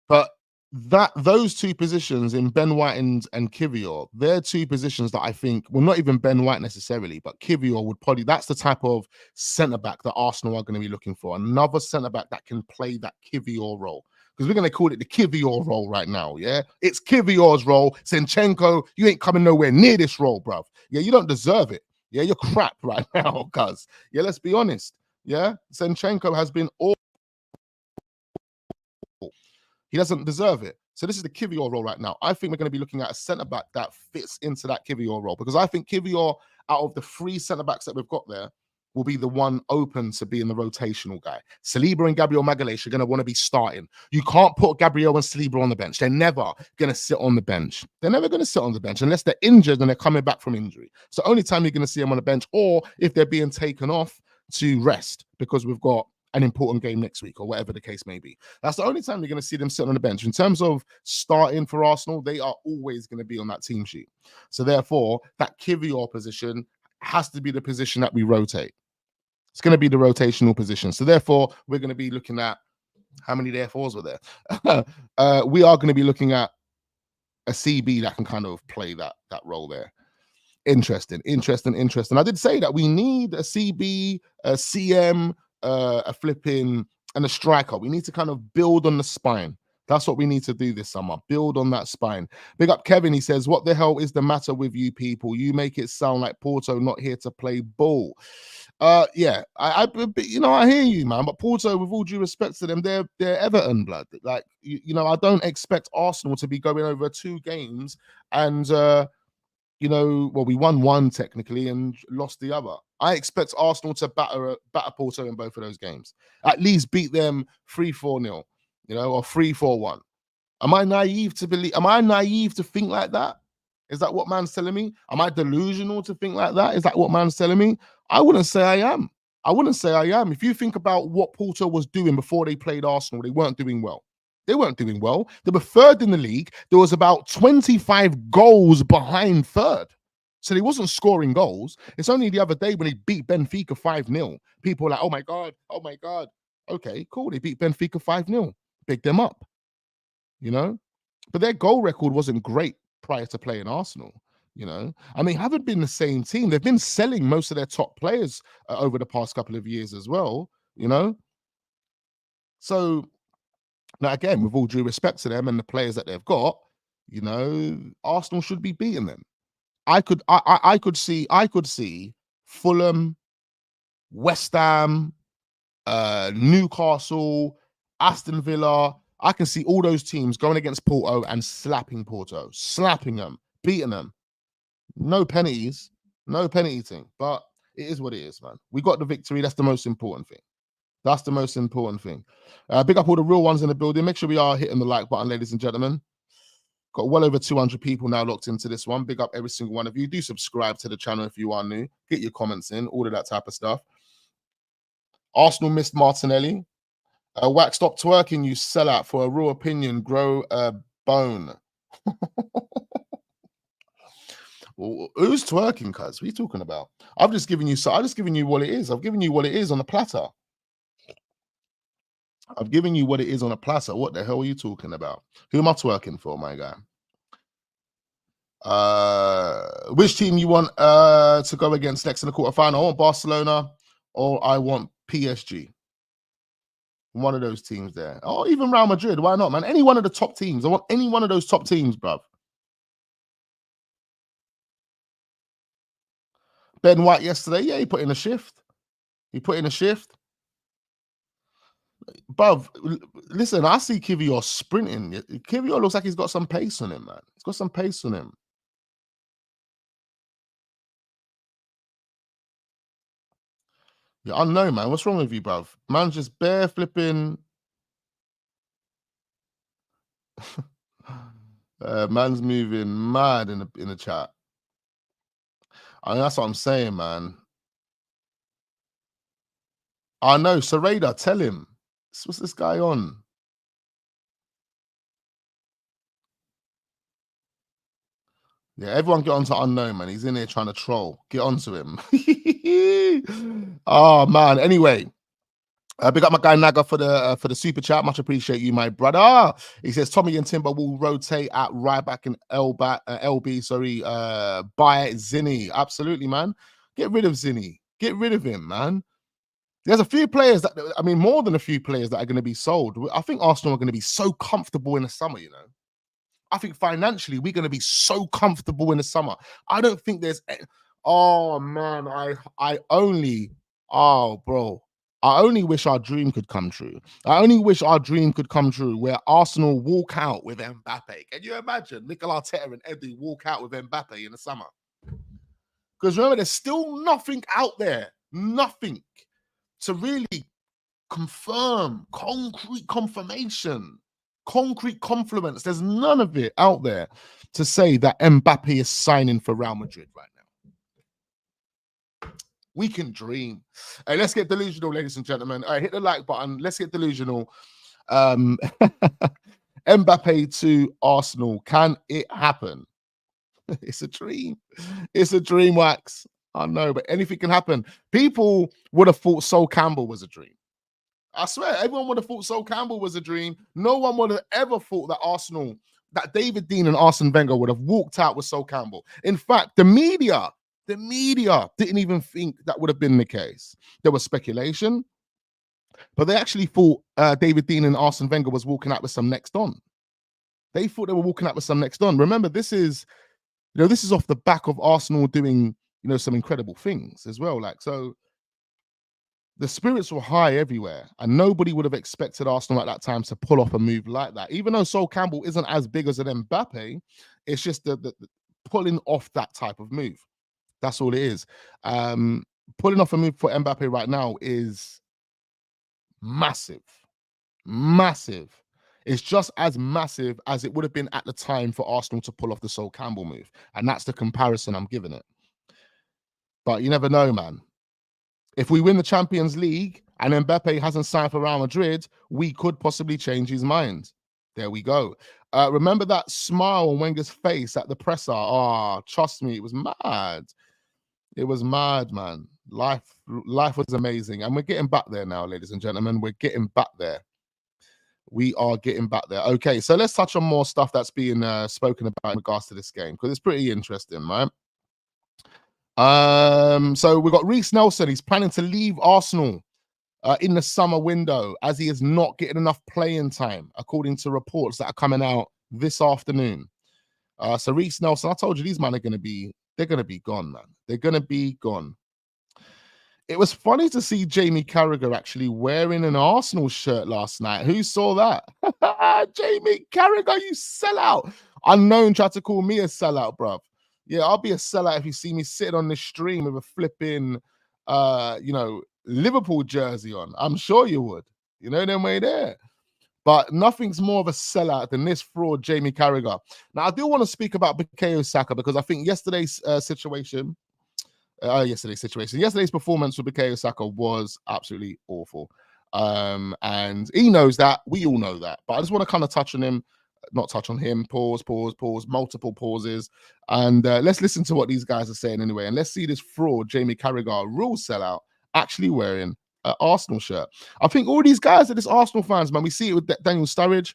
Speaker 1: But those two positions in Ben White and Kivior, they're two positions that I think, well, not even Ben White necessarily, but Kivior would probably, that's the type of centre-back that Arsenal are going to be looking for. Another centre-back that can play that Kivior role. Because we're going to call it the Kivior role right now, yeah? It's Kivior's role. Zinchenko, you ain't coming nowhere near this role, bruv. Yeah, you don't deserve it. Yeah, you're crap right now, cuz. Yeah, let's be honest. Yeah, Zinchenko has been all. He doesn't deserve it. So this is the Kivior role right now. I think we're going to be looking at a centre-back that fits into that Kivior role, because I think Kivior, out of the three centre-backs that we've got there, will be the one open to being the rotational guy. Saliba and Gabriel Magalhaes are going to want to be starting. You can't put Gabriel and Saliba on the bench. They're never going to sit on the bench. They're never going to sit on the bench unless they're injured and they're coming back from injury. So only time you're going to see them on the bench, or if they're being taken off to rest because we've got an important game next week or whatever the case may be. That's the only time you're going to see them sitting on the bench. In terms of starting for Arsenal, they are always going to be on that team sheet. So therefore, that Kivior position has to be the position that we rotate. It's going to be the rotational position. So therefore, we're going to be looking at, how many therefores were there? We are going to be looking at a CB that can kind of play that role there. Interesting. I did say that we need a CB, a CM, a flipping, and a striker. We need to kind of build on the spine. That's what we need to do this summer. Build on that spine. Big up Kevin. He says, what the hell is the matter with you people? You make it sound like Porto not here to play ball. Yeah, I hear you, man. But Porto, with all due respect to them, they're Everton blood. Like, you know, I don't expect Arsenal to be going over 2 games and well, we won one technically and lost the other. I expect Arsenal to batter Porto in both of those games. At least beat them 3-4-0, or 3-4-1. Am I naive to think like that? Is that what man's telling me? Am I delusional to think like that? Is that what man's telling me? I wouldn't say I am. If you think about what Porto was doing before they played Arsenal, they weren't doing well. They were third in the league. There was about 25 goals behind third. So they wasn't scoring goals. It's only the other day when they beat Benfica 5-0. People were like, oh my God. Okay, cool. They beat Benfica 5-0. Big them up, But their goal record wasn't great prior to playing Arsenal, And they haven't been the same team. They've been selling most of their top players over the past couple of years as well, So now, again, with all due respect to them and the players that they've got, Arsenal should be beating them. I could see Fulham, West Ham, Newcastle, Aston Villa. I can see all those teams going against Porto and slapping them, beating them. No penalties, no penalty eating. But it is what it is, man. We got the victory. That's the most important thing. Big up all the real ones in the building. Make sure we are hitting the like button, ladies and gentlemen. Got well over 200 people now locked into this one. Big up every single one of you. Do subscribe to the channel if you are new. Get your comments in, all of that type of stuff. Arsenal missed Martinelli. Wax, stop twerking, you sellout. For a raw opinion, grow a bone. Well, who's twerking, cuz? What are you talking about? I've just given you what it is. I've given you what it is on a platter. What the hell are you talking about? Who am I twerking for, my guy? Which team you want to go against next in the quarterfinal? I want Barcelona or I want PSG. One of those teams there. Or even Real Madrid. Why not, man? Any one of the top teams. I want any one of those top teams, bruv. Ben White yesterday, yeah, he put in a shift. Bruv, listen, I see Kivior sprinting. Kivior looks like he's got some pace on him, man. He's got some pace on him. Yeah, I know, man. What's wrong with you, bruv? Man's just bare flipping. Man's moving mad in the chat. I mean, that's what I'm saying, man. I know, Sereda, tell him. What's this guy on? Yeah, everyone get on to Unknown, man. He's in here trying to troll. Get on to him. Oh, man. Anyway, big up my guy Naga for the super chat. Much appreciate you, my brother. He says Tommy and Timber will rotate at right back and LB. Sorry, by Zinny. Absolutely, man. Get rid of Zinny. Get rid of him, man. There's a few players that, I mean, more than a few players that are going to be sold. I think Arsenal are going to be so comfortable in the summer, you know. I think financially we're going to be so comfortable in the summer. I don't think there's. Oh man, I only wish our dream could come true. I only wish our dream could come true where Arsenal walk out with Mbappe. Can you imagine Mikel Arteta and Eddie walk out with Mbappe in the summer? Because remember, there's still nothing out there, nothing to really confirm, concrete confirmation, concrete confluence. There's none of it out there to say that Mbappe is signing for Real Madrid right now. We can dream. Hey, let's get delusional, ladies and gentlemen. All right, hit the like button. Let's get delusional. Mbappe to Arsenal. Can it happen? It's a dream. It's a dream, Wax. I know, but anything can happen. People would have thought Sol Campbell was a dream. I swear, everyone would have thought Sol Campbell was a dream. No one would have ever thought that Arsenal, that David Dean and Arsene Wenger would have walked out with Sol Campbell. In fact, the media didn't even think that would have been the case. There was speculation, but they actually thought David Dean and Arsene Wenger was walking out with some next on. They thought they were walking out with some next on. Remember, this is off the back of Arsenal doing, some incredible things as well. Like, so the spirits were high everywhere, and nobody would have expected Arsenal at that time to pull off a move like that. Even though Sol Campbell isn't as big as an Mbappe, it's just the pulling off that type of move. That's all it is. Pulling off a move for Mbappe right now is massive. Massive. It's just as massive as it would have been at the time for Arsenal to pull off the Sol Campbell move. And that's the comparison I'm giving it. But you never know, man. If we win the Champions League and Mbappe hasn't signed for Real Madrid, we could possibly change his mind. There we go. Remember that smile on Wenger's face at the presser? Oh, trust me, it was mad. It was mad, man. Life was amazing. And we're getting back there now, ladies and gentlemen. We're getting back there. We are getting back there. Okay, so let's touch on more stuff that's being spoken about in regards to this game, because it's pretty interesting, right? So we've got Reece Nelson. He's planning to leave Arsenal in the summer window as he is not getting enough playing time, according to reports that are coming out this afternoon. So Reece Nelson, I told you these men are going to be gone, man. They're going to be gone. It was funny to see Jamie Carragher actually wearing an Arsenal shirt last night. Who saw that? Jamie Carragher, you sellout. Unknown tried to call me a sellout, bruv. Yeah, I'll be a sellout if you see me sitting on this stream with a flipping, Liverpool jersey on. I'm sure you would. Them way there. But nothing's more of a sellout than this fraud, Jamie Carragher. Now, I do want to speak about Bukayo Saka because I think yesterday's performance with Bukayo Saka was absolutely awful. And he knows that. We all know that. But I just want to kind of touch on him. Not touch on him. Pause, multiple pauses. And let's listen to what these guys are saying anyway. And let's see this fraud, Jamie Carragher, real sellout, actually wearing an Arsenal shirt. I think all these guys are just Arsenal fans, man. We see it with Daniel Sturridge,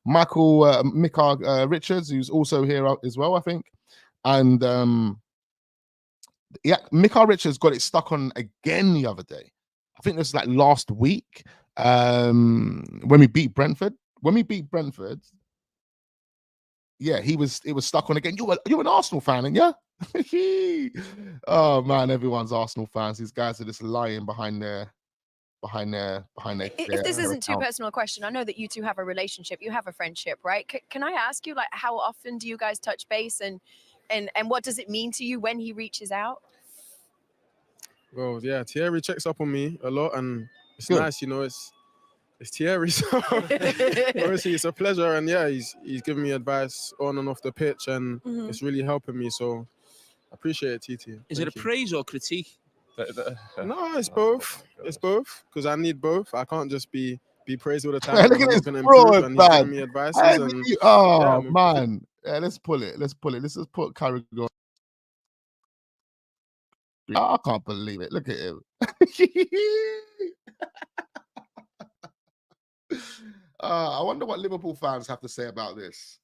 Speaker 1: Michael Richards, who's also here as well, I think. And yeah, Mikel Richards got it stuck on again the other day. I think this was like last week when we beat Brentford. Yeah, it was stuck on again. You're an Arsenal fan, and yeah. Oh man, everyone's Arsenal fans. These guys are just lying behind their.
Speaker 5: If this isn't too personal a question, I know that you two have a relationship, you have a friendship, right? Can I ask you, like, how often do you guys touch base, and what does it mean to you when he reaches out?
Speaker 6: Well, yeah, Thierry checks up on me a lot, and it's
Speaker 1: Good.
Speaker 6: nice, you know. It's Thierry, so obviously it's a pleasure, and yeah, he's giving me advice on and off the pitch, and it's really helping me. So I appreciate it, TT.
Speaker 7: Is it a praise or critique?
Speaker 6: No, it's both. It's both, because I need both. I can't just be praised all the time.
Speaker 1: Look at
Speaker 6: I'm
Speaker 1: this
Speaker 6: not gonna
Speaker 1: fraud,
Speaker 6: improve, and he's
Speaker 1: man.
Speaker 6: giving me advice.
Speaker 1: Oh man, yeah, let's pull it. Let's just put Carragher. I can't believe it. Look at him. I wonder what Liverpool fans have to say about this.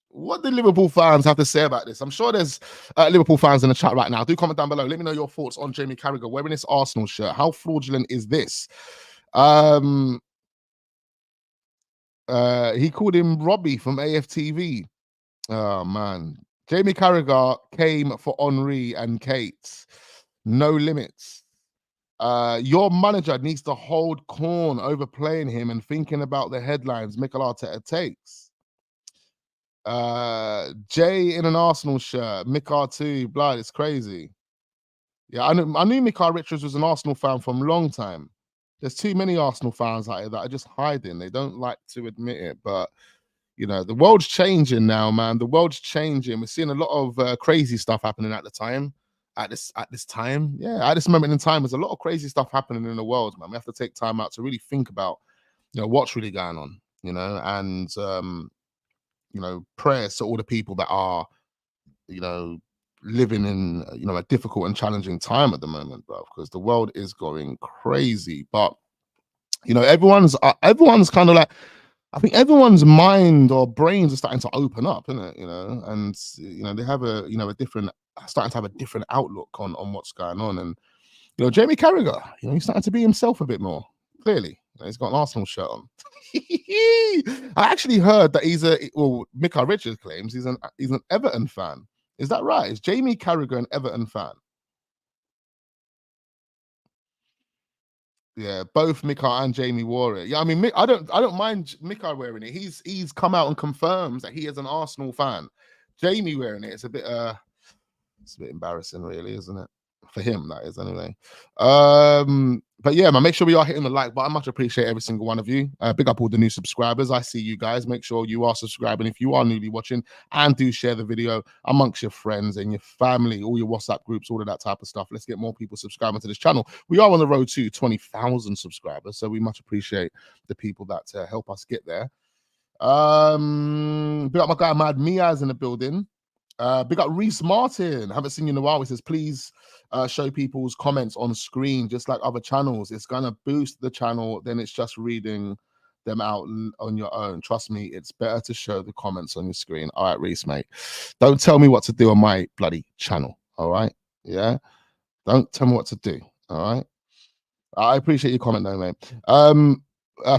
Speaker 1: What do Liverpool fans have to say about this? I'm sure there's Liverpool fans in the chat right now. Do comment down below. Let me know your thoughts on Jamie Carragher wearing this Arsenal shirt. How fraudulent is this? He called him Robbie from AFTV. Oh man, Jamie Carragher came for Henry and Kate. No limits. Your manager needs to hold corn over playing him and thinking about the headlines Mikel Arteta takes. Jay in an Arsenal shirt, Mick R2, blood, it's crazy. Yeah, I knew Mikel Richards was an Arsenal fan from a long time. There's too many Arsenal fans out here that are just hiding. They don't like to admit it, but you know, the world's changing now, man. The world's changing. We're seeing a lot of crazy stuff happening at the time. At this time, yeah, at this moment in time, there's a lot of crazy stuff happening in the world, man. We have to take time out to really think about, you know, what's really going on, you know, and you know, prayers to all the people that are, you know, living in, you know, a difficult and challenging time at the moment, bro, because the world is going crazy. But you know, everyone's kind of like, I think everyone's mind or brains are starting to open up, isn't it? You know, and you know, they have starting to have a different outlook on what's going on. And you know, Jamie Carragher, you know, he's starting to be himself a bit more. Clearly, you know, he's got an Arsenal shirt on. I actually heard that Mikel Richards claims he's an Everton fan. Is that right? Is Jamie Carragher an Everton fan? Yeah, both Mikel and Jamie wore it. Yeah, I mean, I don't mind Mikel wearing it. He's come out and confirms that he is an Arsenal fan. Jamie wearing it, it's a bit embarrassing, really, isn't it? For him, that is, anyway. But yeah, man, make sure we are hitting the like button. Much appreciate every single one of you. Big up all the new subscribers. I see you guys. Make sure you are subscribing if you are newly watching, and do share the video amongst your friends and your family, all your WhatsApp groups, all of that type of stuff. Let's get more people subscribing to this channel. We are on the road to 20,000 subscribers, so we much appreciate the people that help us get there. Big up my guy Mad Miaz in the building. Big up Reese Martin. Haven't seen you in a while. He says, please show people's comments on screen, just like other channels. It's gonna boost the channel. Then it's just reading them out on your own. Trust me, it's better to show the comments on your screen. All right, Reese, mate. Don't tell me what to do on my bloody channel. All right, yeah. Don't tell me what to do. All right. I appreciate your comment, though, mate.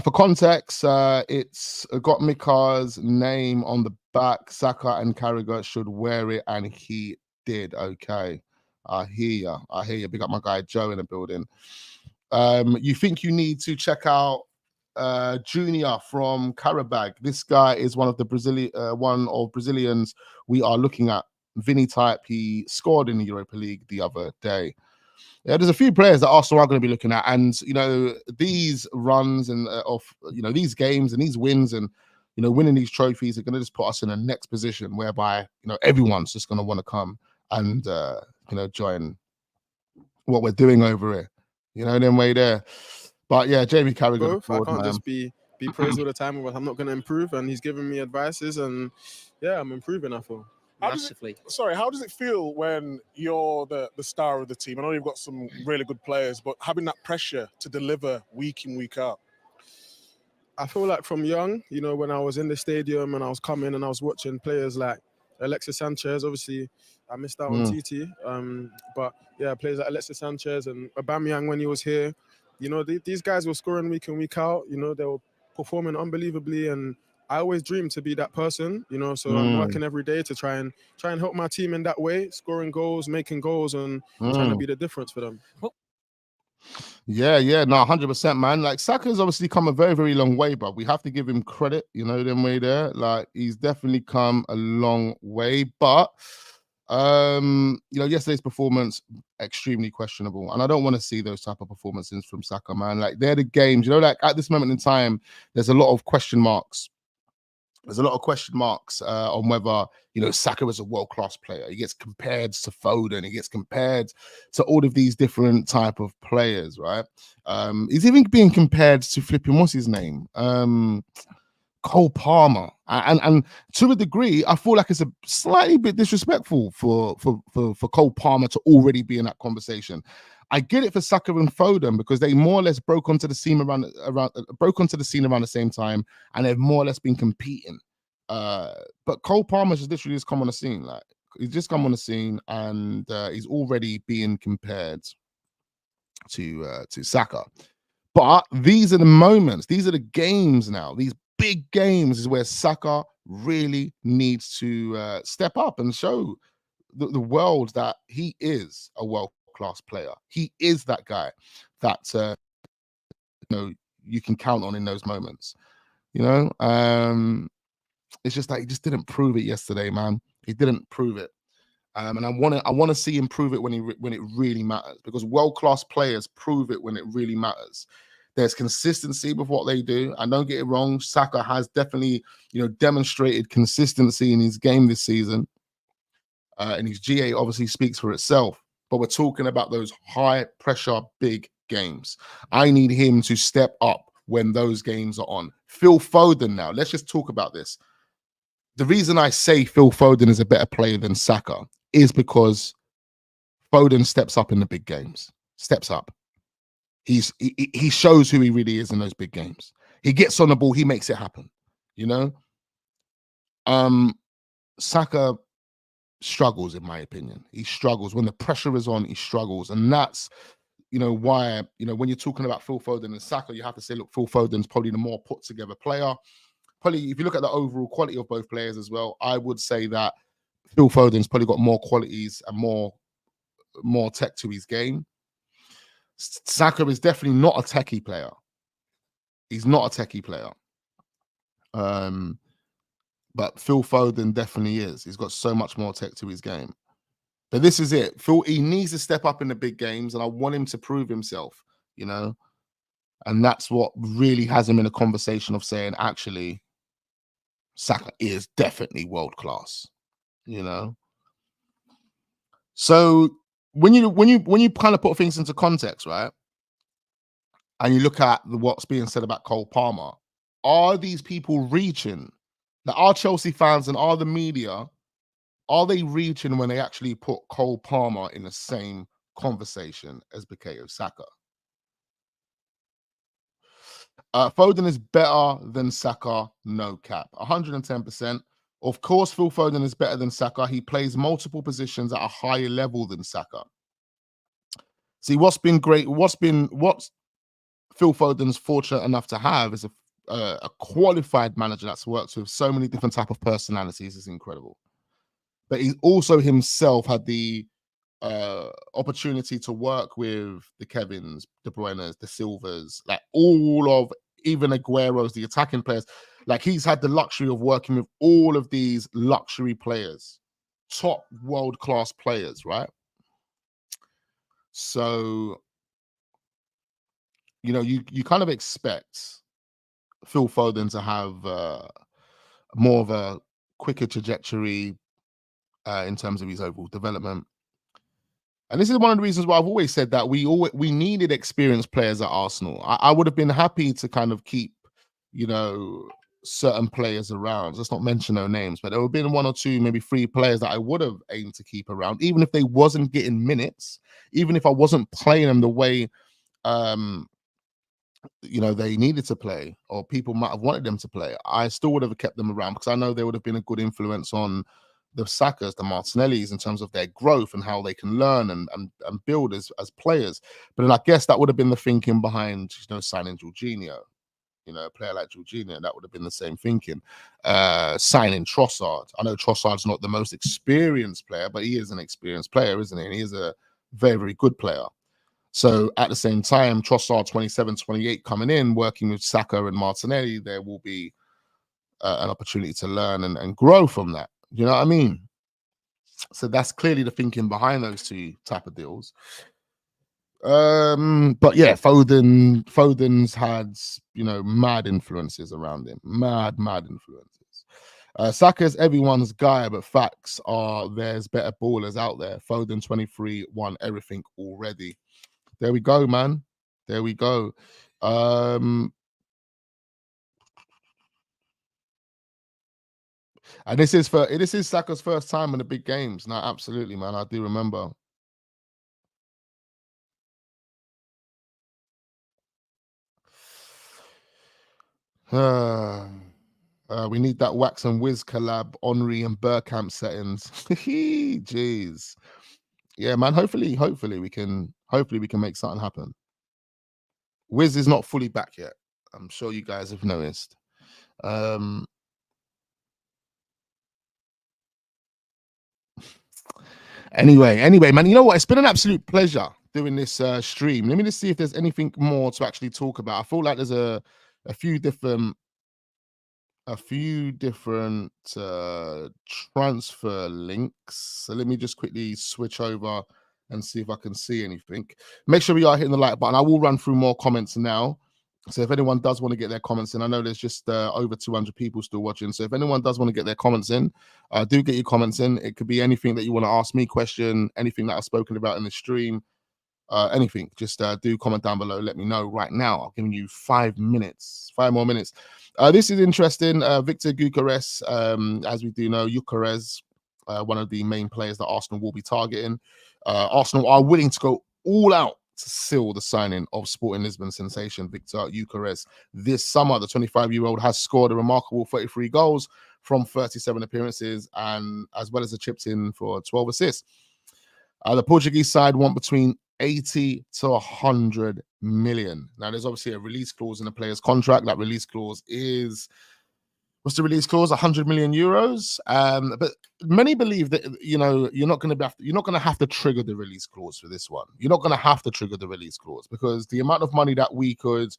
Speaker 1: For context, it's got Mikel's name on the back. Saka and Carragher should wear it, and he did. Okay, I hear you. Big up my guy Joe in the building. You think you need to check out Junior from Karabag? This guy is one of Brazilians we are looking at. Vinny type. He scored in the Europa League the other day. Yeah, there's a few players that Arsenal are going to be looking at, and you know, these runs and you know, these games and these wins and you know, winning these trophies are going to just put us in a next position whereby you know, everyone's just going to want to come and you know, join what we're doing over here. You know, them way there. But yeah, Jamie Carragher.
Speaker 6: I can't just be praised all the time with what I'm not going to improve, and he's giving me advices, and yeah, I'm improving. I feel.
Speaker 7: Massively.
Speaker 8: How does it feel when you're the star of the team? I know you've got some really good players, but having that pressure to deliver week in, week out?
Speaker 6: I feel like from young, you know, when I was in the stadium and I was coming and I was watching players like Alexis Sanchez, obviously I missed out on TT. But yeah, players like Alexis Sanchez and Aubameyang when he was here, you know, these guys were scoring week in, week out. You know, they were performing unbelievably, and I always dreamed to be that person. You know, so I'm working every day to try and help my team in that way, scoring goals, making goals, and trying to be the difference for them.
Speaker 1: Yeah, no, 100%, man. Like Saka's obviously come a very, very long way, but we have to give him credit, you know, them way there. Like he's definitely come a long way, but you know, yesterday's performance extremely questionable, and I don't want to see those type of performances from Saka, man. Like they're the games, you know, like at this moment in time, there's a lot of question marks. There's a lot of question marks on whether, you know, Saka is a world-class player. He gets compared to Foden. He gets compared to all of these different type of players, right? He's even being compared to flipping, what's his name? Cole Palmer. And to a degree, I feel like it's a slightly bit disrespectful for Cole Palmer to already be in that conversation. I get it for Saka and Foden because they more or less broke onto the scene around the same time, and they've more or less been competing. But Cole Palmer's just literally just come on the scene, like he's just come on the scene, and he's already being compared to Saka. But these are the moments, these are the games now. These big games is where Saka really needs to step up and show the world that he is a world-class player. He is that guy that you know, you can count on in those moments. You know, it's just that he just didn't prove it yesterday, man. He didn't prove it, and I want to see him prove it when it really matters, because world-class players prove it when it really matters. There's consistency with what they do. And don't get it wrong, Saka has definitely, you know, demonstrated consistency in his game this season. And his GA obviously speaks for itself. But we're talking about those high pressure, big games. I need him to step up when those games are on. Phil Foden now. Let's just talk about this. The reason I say Phil Foden is a better player than Saka is because Foden steps up in the big games. Steps up. He shows who he really is in those big games. He gets on the ball, he makes it happen. You know, Saka struggles, in my opinion. He struggles when the pressure is on. He struggles, and that's, you know, why, you know, when you're talking about Phil Foden and Saka, you have to say, look, Phil Foden's probably the more put together player. Probably, if you look at the overall quality of both players as well, I would say that Phil Foden's probably got more qualities and more tech to his game. Saka is definitely not a techie player. He's not a techie player. But Phil Foden definitely is. He's got so much more tech to his game. But this is it. He needs to step up in the big games, and I want him to prove himself, you know. And that's what really has him in a conversation of saying, actually, Saka is definitely world class, you know. So when you kind of put things into context, right, and you look at what's being said about Cole Palmer, are these people reaching? Like, are Chelsea fans and are the media, are they reaching when they actually put Cole Palmer in the same conversation as Bukayo Saka? Foden is better than Saka, no cap, 110%. Of course, Phil Foden is better than Saka. He plays multiple positions at a higher level than Saka. See, what's been great, what Phil Foden's fortunate enough to have is a qualified manager that's worked with so many different type of personalities is incredible. But he's also himself had the opportunity to work with the Kevins, De Bruyne's, the Silvers, like all of, even Aguero's, the attacking players. Like, he's had the luxury of working with all of these luxury players, top world-class players, right? So, you know, you kind of expect Phil Foden to have more of a quicker trajectory in terms of his overall development. And this is one of the reasons why I've always said that we needed experienced players at Arsenal. I would have been happy to kind of keep, you know, certain players around. Let's not mention no names, but there would have been one or two, maybe three players that I would have aimed to keep around, even if they wasn't getting minutes, even if I wasn't playing them the way you know, they needed to play, or people might have wanted them to play. I still would have kept them around because I know they would have been a good influence on the Sakas, the Martinellis, in terms of their growth and how they can learn and build as players. But then I guess that would have been the thinking behind, signing Jorginho. A player like Jorginho, that would have been the same thinking. Signing Trossard. I know Trossard's not the most experienced player, but he is an experienced player, isn't he? And he is a very, very good player. So at the same time, Trossard 27, 28 coming in, working with Saka and Martinelli, there will be an opportunity to learn and grow from that. You know what I mean? So that's clearly the thinking behind those two type of deals. But yeah, Foden's had mad influences around him, mad influences. Saka's everyone's guy, but facts are there's better ballers out there. Foden 23 won everything already. There we go, man. There we go. And this is Saka's first time in the big games. No, absolutely, man. I do remember. We need that Wax and Wiz collab, Henry and Burkamp settings. Jeez. Yeah, man. Hopefully we can make something happen. Wiz is not fully back yet. I'm sure you guys have noticed. Anyway, man, you know what? It's been an absolute pleasure doing this stream. Let me just see if there's anything more to actually talk about. I feel like there's a few different transfer links. So let me just quickly switch over and see if I can see anything. Make sure we are hitting the like button. I will run through more comments now. So if anyone does want to get their comments in, I know there's just over 200 people still watching. So if anyone does want to get their comments in, do get your comments in. It could be anything that you want to ask me, question, anything that I've spoken about in the stream, anything. Just do comment down below. Let me know right now. I'm giving you 5 minutes, 5 more minutes. This is interesting. Victor Gyökeres, as we do know, Gyökeres, one of the main players that Arsenal will be targeting. Arsenal are willing to go all out to seal the signing of Sporting Lisbon sensation Victor Gyökeres this summer. The 25-year-old has scored a remarkable 33 goals from 37 appearances, and as well as the chips in for 12 assists. The Portuguese side want between 80 to 100 million. Now, there's obviously a release clause in the player's contract. That release clause is, what's the release clause? 100 million euros. But many believe that you're not going to have to trigger the release clause for this one. You're not going to have to trigger the release clause because the amount of money that we could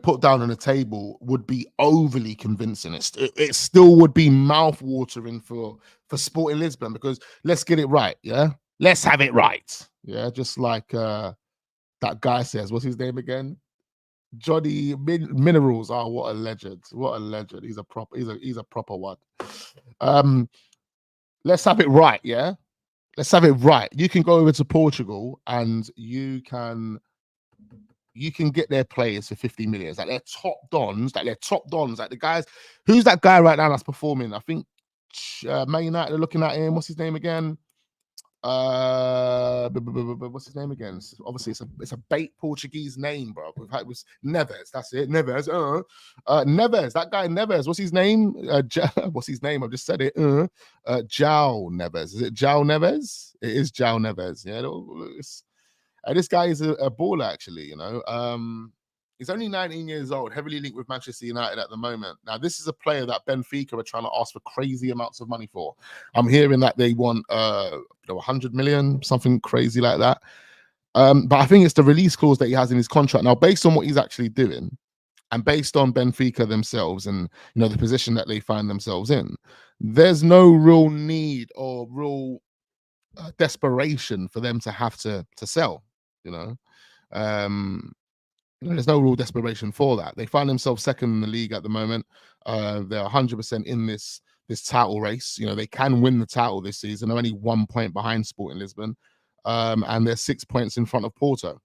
Speaker 1: put down on the table would be overly convincing. It still would be mouth-watering for Sporting Lisbon because let's get it right, yeah? Let's have it right. Yeah, just like that guy says, what's his name again? Johnny Minerals. Oh, what a legend. What a legend. He's a proper one. Let's have it right, yeah? Let's have it right. You can go over to Portugal and you can get their players for 50 million. Like they're top dons, like the guys. Who's that guy right now that's performing? I think Man United are looking at him. What's his name again? What's his name again? Obviously, it's a bait Portuguese name, bro. It was Neves. That's it. Neves. Neves. That guy Neves. What's his name? What's his name? I've just said it. João Neves. Is it João Neves? It is João Neves. Yeah. This guy is a baller, actually. He's only 19 years old, heavily linked with Manchester United at the moment. Now, this is a player that Benfica are trying to ask for crazy amounts of money for. I'm hearing that they want 100 million, something crazy like that. But I think it's the release clause that he has in his contract. Now, based on what he's actually doing, and based on Benfica themselves and the position that they find themselves in, there's no real need or real desperation for them to have to sell. There's no real desperation for that. They find themselves second in the league at the moment. They're 100% in this title race. They can win the title this season. They're only 1 point behind Sporting Lisbon, and they're 6 points in front of Porto.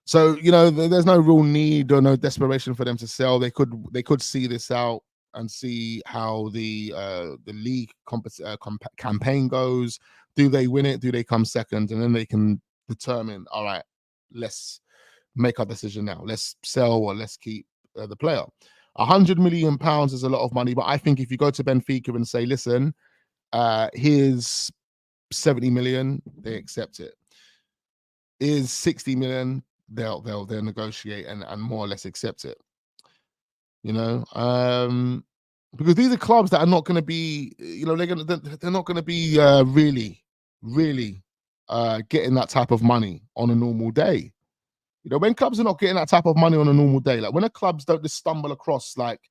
Speaker 1: So there's no real need or no desperation for them to sell. They could see this out and see how the league campaign goes. Do they win it? Do they come second? And then they can determine, all right, let's make our decision now. Let's sell or let's keep the player. £100 million is a lot of money, but I think if you go to Benfica and say, listen, here's 70 million, they accept it. Is 60 million, they'll negotiate and more or less accept it. You know, because these are clubs that are not going to be, you know, they're not going to be really getting that type of money on a normal day. You know, when clubs are not getting that type of money on a normal day, like when the clubs don't just stumble across like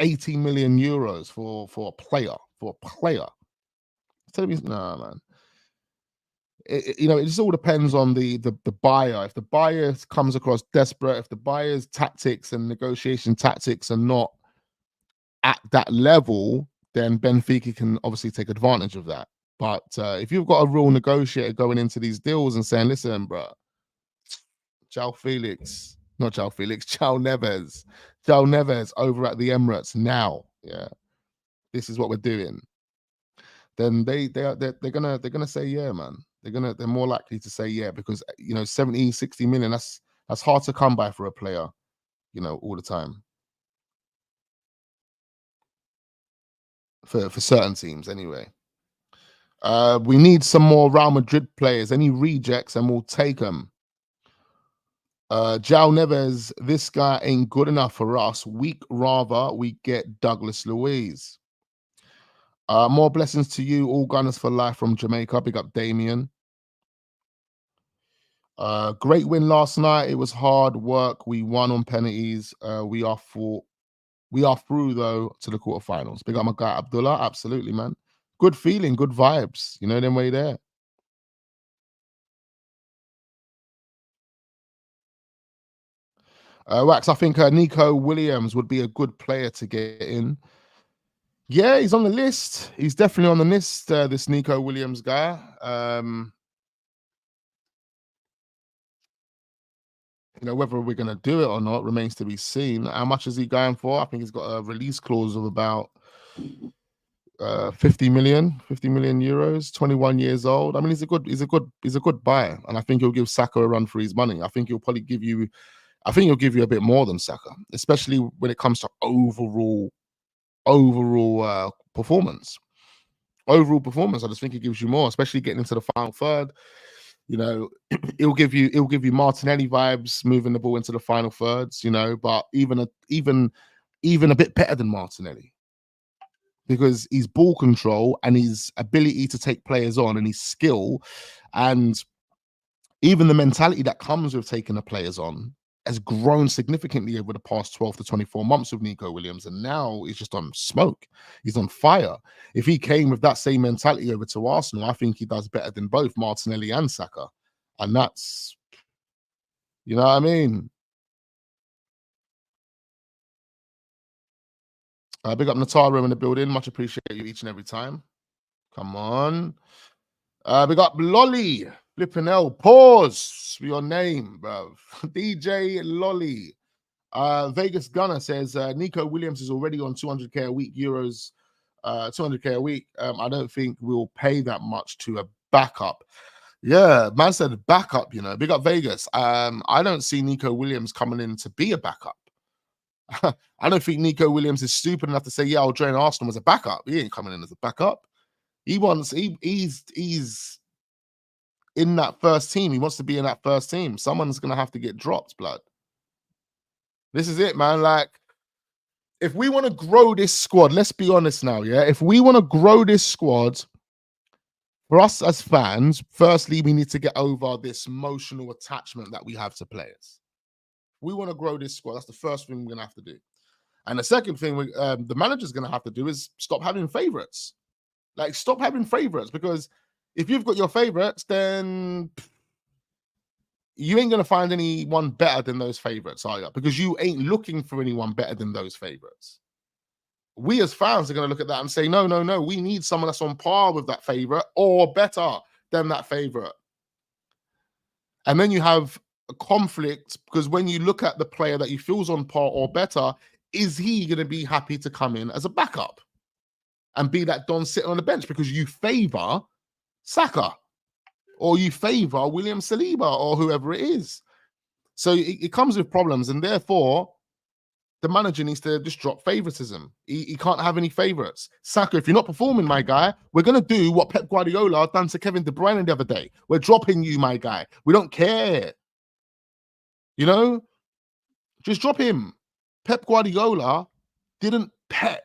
Speaker 1: 80 million euros for a player, tell me, nah, man. You know, it just all depends on the buyer. If the buyer comes across desperate, if the buyer's tactics and negotiation tactics are not at that level, then Benfica can obviously take advantage of that. But if you've got a real negotiator going into these deals and saying, listen, bro, João Neves over at the Emirates now, yeah, this is what we're doing, then they're gonna say yeah, man. They're more likely to say yeah, because you know 70, 60 million, that's hard to come by for a player, you know, all the time. For certain teams anyway. We need some more Real Madrid players. Any rejects and we'll take them. João Neves, this guy ain't good enough for us. We'd rather we get Douglas Luiz. More blessings to you, all Gunners for life from Jamaica. Big up Damien. Great win last night. It was hard work. We won on penalties. We are through though to the quarterfinals. Big up my guy Abdullah. Absolutely, man. Good feeling, good vibes. You know them way there. Wax, I think Nico Williams would be a good player to get in. Yeah, he's on the list. He's definitely on the list, this Nico Williams guy. You know, whether we're going to do it or not remains to be seen. How much is he going for? I think he's got a release clause of about 50 million euros, 21 years old. I mean, he's a good buy. And I think he'll give Saka a run for his money. I think he'll give you a bit more than Saka, especially when it comes to overall performance. Overall performance, I just think he gives you more, especially getting into the final third. You know, it'll give you Martinelli vibes moving the ball into the final thirds, you know, but even a bit better than Martinelli, because his ball control and his ability to take players on and his skill and even the mentality that comes with taking the players on has grown significantly over the past 12 to 24 months with Nico Williams, and now he's just on smoke. He's on fire. If he came with that same mentality over to Arsenal, I think he does better than both Martinelli and Saka. And that's, you know what I mean? Big up Nataro in the building. Much appreciate you each and every time. Come on. Big up Lolly. Flipping hell. Pause for your name, bro. DJ Lolly. Vegas Gunner says Nico Williams is already on 200k a week, euros, 200k a week. I don't think we'll pay that much to a backup. Yeah, man said backup, you know. Big up Vegas. I don't see Nico Williams coming in to be a backup. I don't think Nico Williams is stupid enough to say, yeah, I'll join Arsenal as a backup. He ain't coming in as a backup. He's in that first team. He wants to be in that first team. Someone's going to have to get dropped, blood. This is it, man. Like, if we want to grow this squad, let's be honest now, yeah? If we want to grow this squad, for us as fans, firstly, we need to get over this emotional attachment that we have to players. We want to grow this squad. That's the first thing we're going to have to do. And the second thing the manager's going to have to do is stop having favorites. Like, stop having favorites, because if you've got your favorites, then you ain't going to find anyone better than those favorites, are you? Because you ain't looking for anyone better than those favorites. We as fans are going to look at that and say, no, we need someone that's on par with that favorite or better than that favorite. And then you have a conflict, because when you look at the player that you feel's on par or better, is he going to be happy to come in as a backup and be that Don sitting on the bench because you favor Saka or you favor William Saliba or whoever it is? So it comes with problems, and therefore the manager needs to just drop favoritism. He can't have any favorites. Saka, if you're not performing, my guy, we're going to do what Pep Guardiola done to Kevin De Bruyne the other day. We're dropping you, my guy. We don't care. You know, just drop him. Pep Guardiola didn't pet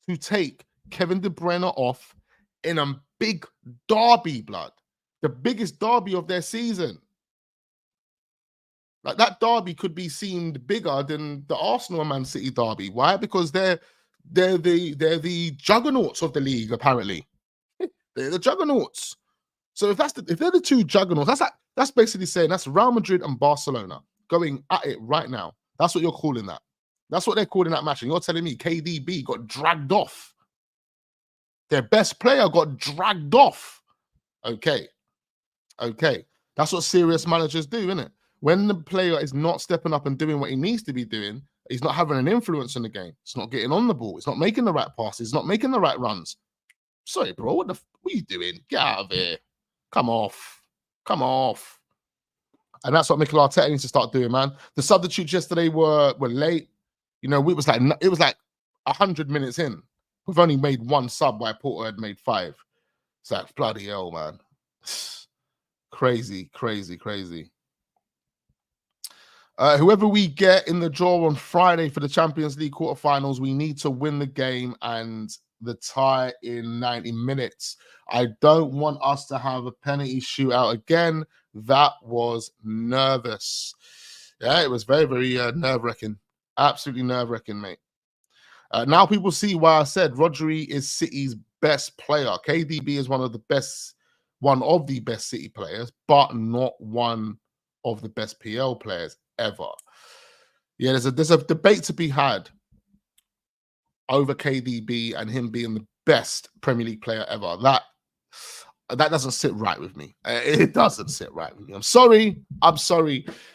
Speaker 1: to take Kevin De Bruyne off in a big derby, blood. The biggest derby of their season. Like that derby could be seemed bigger than the Arsenal and Man City derby. Why? Because they're the juggernauts of the league, apparently. They're the juggernauts. So if they're the two juggernauts, that's basically saying that's Real Madrid and Barcelona going at it right now. That's what you're calling that. That's what they're calling that match. And you're telling me KDB got dragged off. Their best player got dragged off. Okay. That's what serious managers do, isn't it? When the player is not stepping up and doing what he needs to be doing, he's not having an influence in the game. It's not getting on the ball. It's not making the right passes. It's not making the right runs. Sorry, bro. What are you doing? Get out of here. Come off. And that's what Mikel Arteta needs to start doing, man. The substitutes yesterday were late. You know, it was like 100 minutes in. We've only made one sub while Porto had made 5. It's like, bloody hell, man. Crazy. Whoever we get in the draw on Friday for the Champions League quarterfinals, we need to win the game and the tie in 90 minutes. I don't want us to have a penalty shootout again. That was nervous. Yeah, it was very, very nerve-wracking. Absolutely nerve-wracking, mate. Now people see why I said Rodri is City's best player. KDB is one of the best City players, but not one of the best PL players ever. Yeah, there's a debate to be had over KDB and him being the best Premier League player ever. That doesn't sit right with me. It doesn't sit right with me. I'm sorry.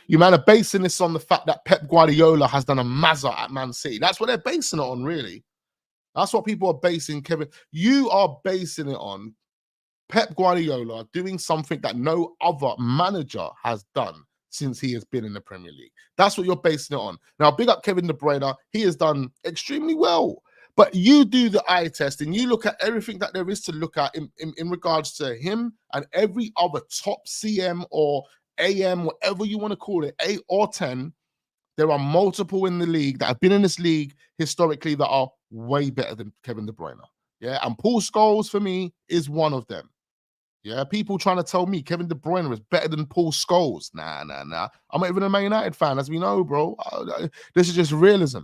Speaker 1: You man are basing this on the fact that Pep Guardiola has done a mazza at Man City. That's what they're basing it on, really. That's what people are basing Kevin. You are basing it on Pep Guardiola doing something that no other manager has done since he has been in the Premier League. That's what you're basing it on. Now, big up Kevin De Bruyne. He has done extremely well. But you do the eye test and you look at everything that there is to look at in regards to him and every other top CM or AM, whatever you want to call it, 8 or 10. There are multiple in the league that have been in this league historically that are way better than Kevin De Bruyne. Yeah, and Paul Scholes for me is one of them. Yeah, people trying to tell me Kevin De Bruyne is better than Paul Scholes. Nah. I'm not even a Man United fan, as we know, bro. This is just realism.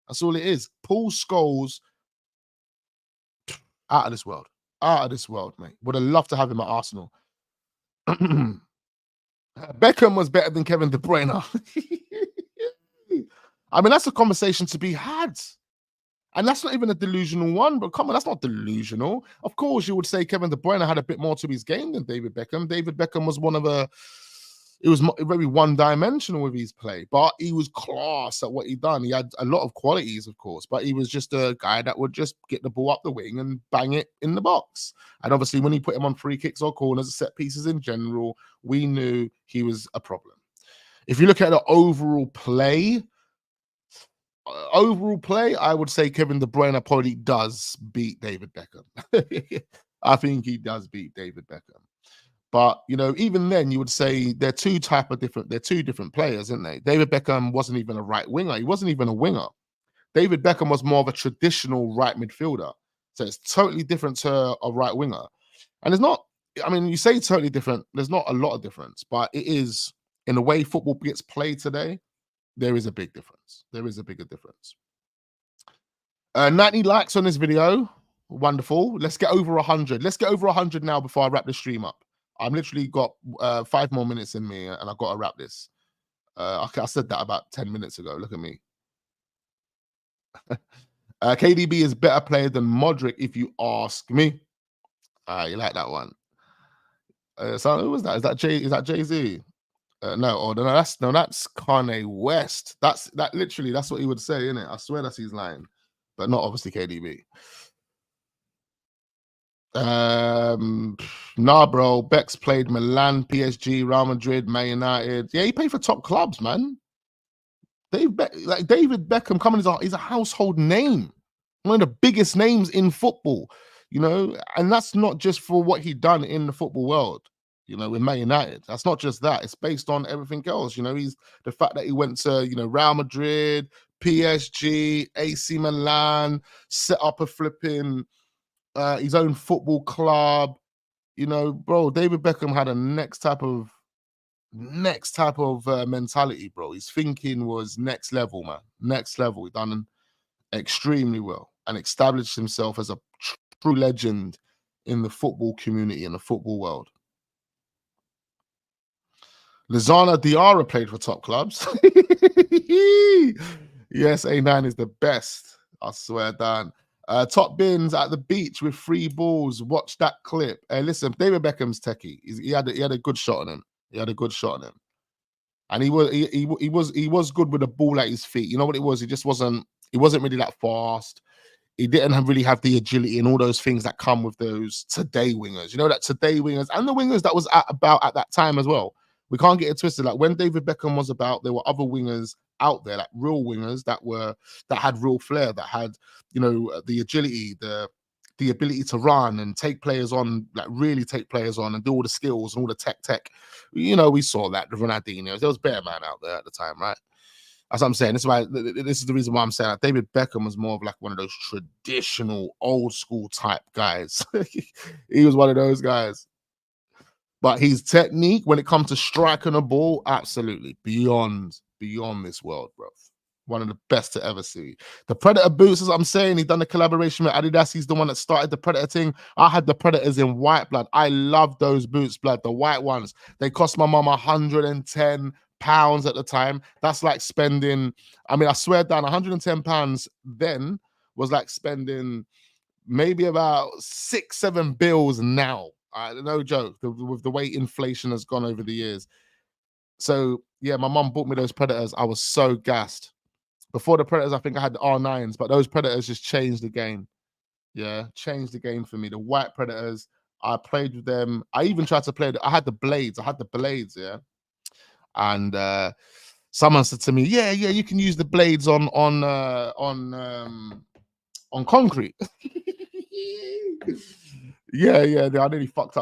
Speaker 1: That's all it is. Paul Scholes, out of this world. Out of this world, mate. Would have loved to have him at Arsenal. Beckham was better than Kevin De Bruyne. I mean, that's a conversation to be had. And that's not even a delusional one, but come on, that's not delusional. Of course, you would say Kevin De Bruyne had a bit more to his game than David Beckham. David Beckham was it was very one-dimensional with his play, but he was class at what he done. He had a lot of qualities, of course, but he was just a guy that would just get the ball up the wing and bang it in the box. And obviously, when he put him on free kicks or corners, set pieces in general, we knew he was a problem. If you look at the overall play, I would say Kevin De Bruyne probably does beat David Beckham. I think he does beat David Beckham. But, you know, even then you would say they're two different players, aren't they? David Beckham wasn't even a right winger. He wasn't even a winger. David Beckham was more of a traditional right midfielder. So it's totally different to a right winger. And it's not, I mean, you say totally different. There's not a lot of difference, but it is in the way football gets played today. There is a big difference. There is a bigger difference. 90 likes on this video. Wonderful. Let's get over 100. Let's get over 100 now before I wrap the stream up. I've literally got 5 more minutes in me and I've got to wrap this. I said that about 10 minutes ago. Look at me. KDB is better player than Modric, if you ask me. You like that one. So who was that? Is that Jay-Z? No, that's Kanye West. That's what he would say, innit? I swear that's his line, but not obviously KDB. Nah, bro. Beck's played Milan, PSG, Real Madrid, Man United. Yeah, he played for top clubs, man. David Beckham coming is a household name, one of the biggest names in football, you know, and that's not just for what he done in the football world, you know, with Man United. That's not just that. It's based on everything else, you know. He's the fact that he went to, you know, Real Madrid, PSG, AC Milan, set up a flipping his own football club, you know, bro. David Beckham had a next type of mentality, bro. His thinking was next level, man. Next level. He done extremely well and established himself as a true legend in the football community, in the football world. Lizana Diarra played for top clubs. Yes, A9 is the best. I swear, Dan. Top bins at the beach with 3 balls. Watch that clip. Listen, David Beckham's techie. He had a good shot on him. He had a good shot on him, and he was good with the ball at his feet. You know what it was? He wasn't really that fast. He didn't really have the agility and all those things that come with those today wingers. You know, that today wingers and the wingers that was about at that time as well. We can't get it twisted. Like when David Beckham was about, there were other wingers out there, like real wingers that had real flair, that had, you know, the agility, the ability to run and take players on, like really take players on and do all the skills and all the tech. You know, we saw that with Ronaldinho. There was better man out there at the time, right? That's what I'm saying. This is the reason why I'm saying that David Beckham was more of like one of those traditional old school type guys. He was one of those guys. But his technique when it comes to striking a ball, absolutely beyond this world, bro. One of the best to ever see. The Predator boots, as I'm saying, he's done a collaboration with Adidas. He's the one that started the Predator thing. I had the Predators in white, blood. I love those boots, blood. The white ones. They cost my mum £110 at the time. That's like spending, I mean, I swear down, £110 then was like spending maybe about 6-7 bills now. No joke, with the way inflation has gone over the years. So yeah, my mum bought me those Predators. I was so gassed. Before the Predators, I think I had the R9s, but those Predators just changed the game. Yeah, changed the game for me. The white Predators, I played with them. I even tried to play. I had the blades. Yeah. And someone said to me, "Yeah, you can use the blades on concrete." Yeah. I nearly fucked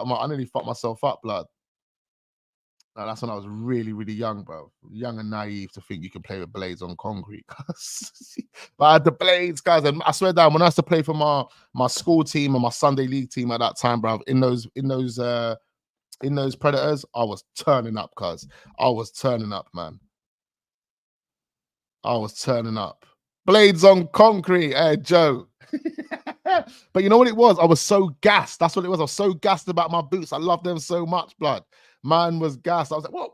Speaker 1: myself up, blood. Now, that's when I was really, really young, bro. Young and naive to think you can play with blades on concrete. But I had the blades, guys. And I swear down, when I used to play for my school team and my Sunday league team at that time, bro, in those Predators, I was turning up, cuz. I was turning up, man. I was turning up. Blades on concrete, Joe. But you know what it was? I was so gassed. That's what it was. I was so gassed about my boots. I love them so much, blood. Man was gassed. I was like, what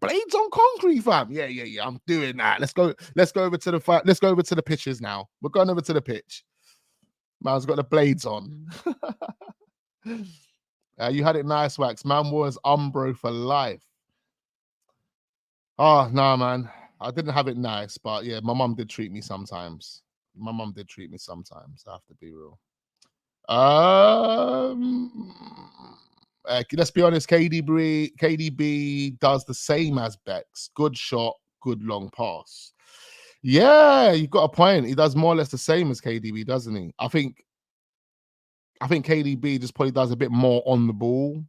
Speaker 1: blades on concrete, fam? Yeah. I'm doing that. Let's go over to the pitches now. We're going over to the pitch. Man's got the blades on. You had it nice, Wax. Man was Umbro for life. Oh, no, man. I didn't have it nice, but yeah, my mum did treat me sometimes. I have to be real. Let's be honest, KDB does the same as Bex. Good shot, good long pass. Yeah, you've got a point. He does more or less the same as KDB, doesn't he? I think KDB just probably does a bit more on the ball.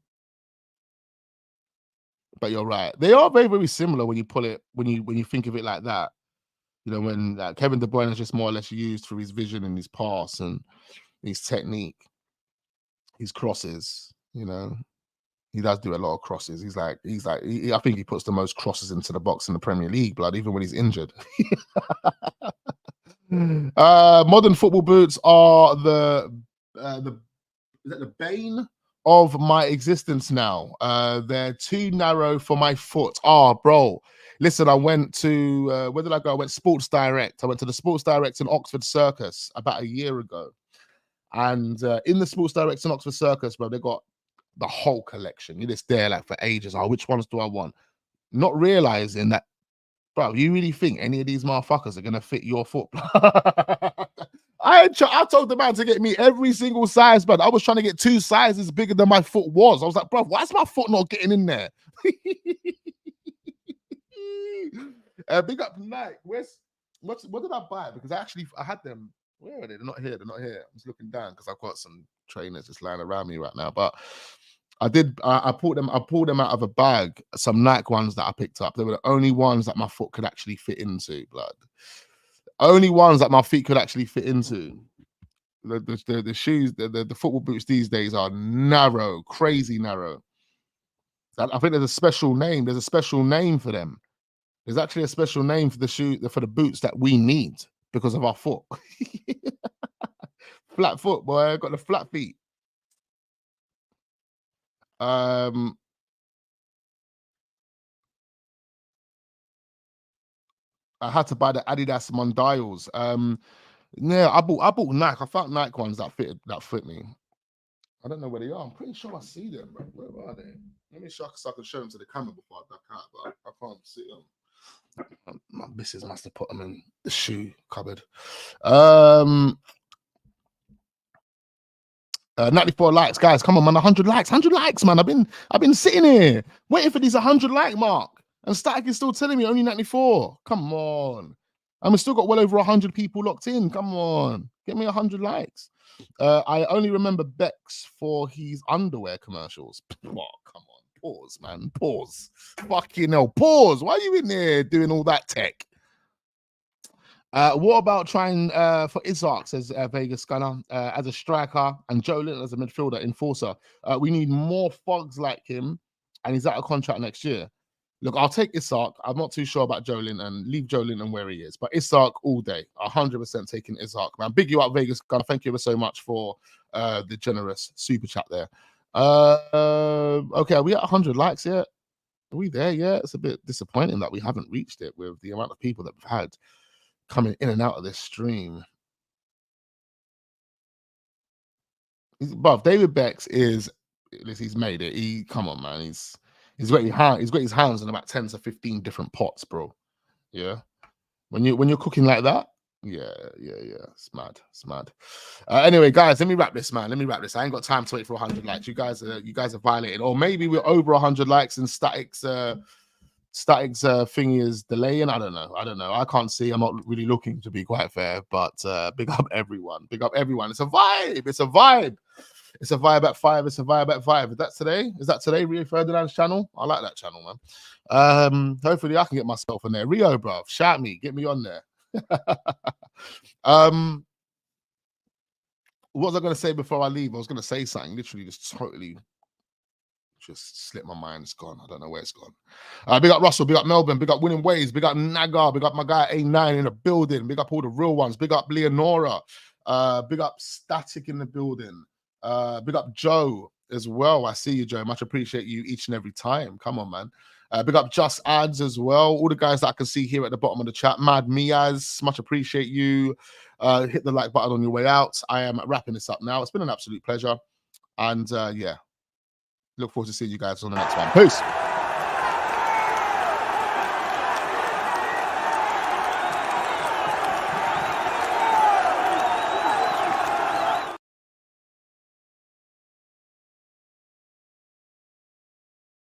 Speaker 1: But you're right. They are very, very similar when you pull it, when you think of it like that. You know, when Kevin De Bruyne is just more or less used for his vision and his pass and his technique, his crosses. You know, he does do a lot of crosses. I think he puts the most crosses into the box in the Premier League, blood, even when he's injured. Modern football boots are the bane of my existence now. They're too narrow for my foot. Bro. Listen, I went to, where did I go? I went Sports Direct. I went to the Sports Direct in Oxford Circus about a year ago. And in the Sports Direct in Oxford Circus, bro, they got the whole collection. You're just there like for ages. Which ones do I want? Not realizing that, bro, you really think any of these motherfuckers are going to fit your foot? I told the man to get me every single size, but I was trying to get 2 sizes bigger than my foot was. I was like, bro, why is my foot not getting in there? Big up Nike. What did I buy? Because I had them. Where are they? They're not here. They're not here. I'm just looking down because I've got some trainers just lying around me right now. But I pulled them out of a bag. Some Nike ones that I picked up. They were the only ones that my foot could actually fit into. Blood. Only ones that my feet could actually fit into. The shoes, the football boots these days are narrow, crazy narrow. I think there's a special name. There's a special name for them. There's actually a special name for the boots that we need because of our foot. Flat foot, boy. I got the flat feet. I had to buy the Adidas Mondials. Yeah, I bought Nike. I found Nike ones that fit me. I don't know where they are. I'm pretty sure I see them, bro. Where are they? Let me show so I can show them to the camera before I duck out, but I can't see them. My missus must have put them in the shoe cupboard. 94 likes, guys. Come on, man. 100 likes. 100 likes, man. I've been sitting here waiting for these 100 like mark. And Static is still telling me only 94. Come on. And we've still got well over 100 people locked in. Come on. Get me 100 likes. I only remember Bex for his underwear commercials. Oh, come on. Pause, man. Pause. Fucking hell. Pause. Why are you in there doing all that tech? What about trying for Isaac, says Vegas Gunner, as a striker and Joe Linton as a midfielder enforcer? We need more fogs like him, and he's out of contract next year. Look, I'll take Isaac. I'm not too sure about Joe Linton. Leave Joe Linton where he is. But Isaac all day. 100% taking Isaac, man. Big you up, Vegas Gunner. Thank you ever so much for the generous super chat there. Okay, are we at 100 likes yet? Are we there yet? It's a bit disappointing that we haven't reached it with the amount of people that we've had coming in and out of this stream. But David Bex he's made it. Come on, man. He's got his hands in about 10 to 15 different pots, bro. Yeah. When you're cooking like that, yeah. It's mad. Anyway, guys, let me wrap this, man. I ain't got time to wait for 100 likes. You guys are violating, or maybe we're over 100 likes and Static's thingy is delaying. I don't know. I can't see. I'm not really looking, to be quite fair. But big up everyone. It's a vibe. It's a vibe at 5. Is that today? Rio Ferdinand's channel. I like that channel, man. Hopefully I can get myself in there. Rio, bro, shout me, get me on there. What was I going to say before I leave? I was going to say something. Literally, just slipped my mind. It's gone. I don't know where it's gone. Big up Russell. Big up Melbourne. Big up Winning Ways. Big up Nagar. Big up my guy A9 in the building. Big up all the real ones. Big up Leonora. Big up Static in the building. Big up Joe as well. I see you, Joe. Much appreciate you each and every time. Come on, man. Big up Just Ads as well. All the guys that I can see here at the bottom of the chat. Mad Miaz, much appreciate you. Hit the like button on your way out. I am wrapping this up now. It's been an absolute pleasure. And yeah, look forward to seeing you guys on the next one. Peace.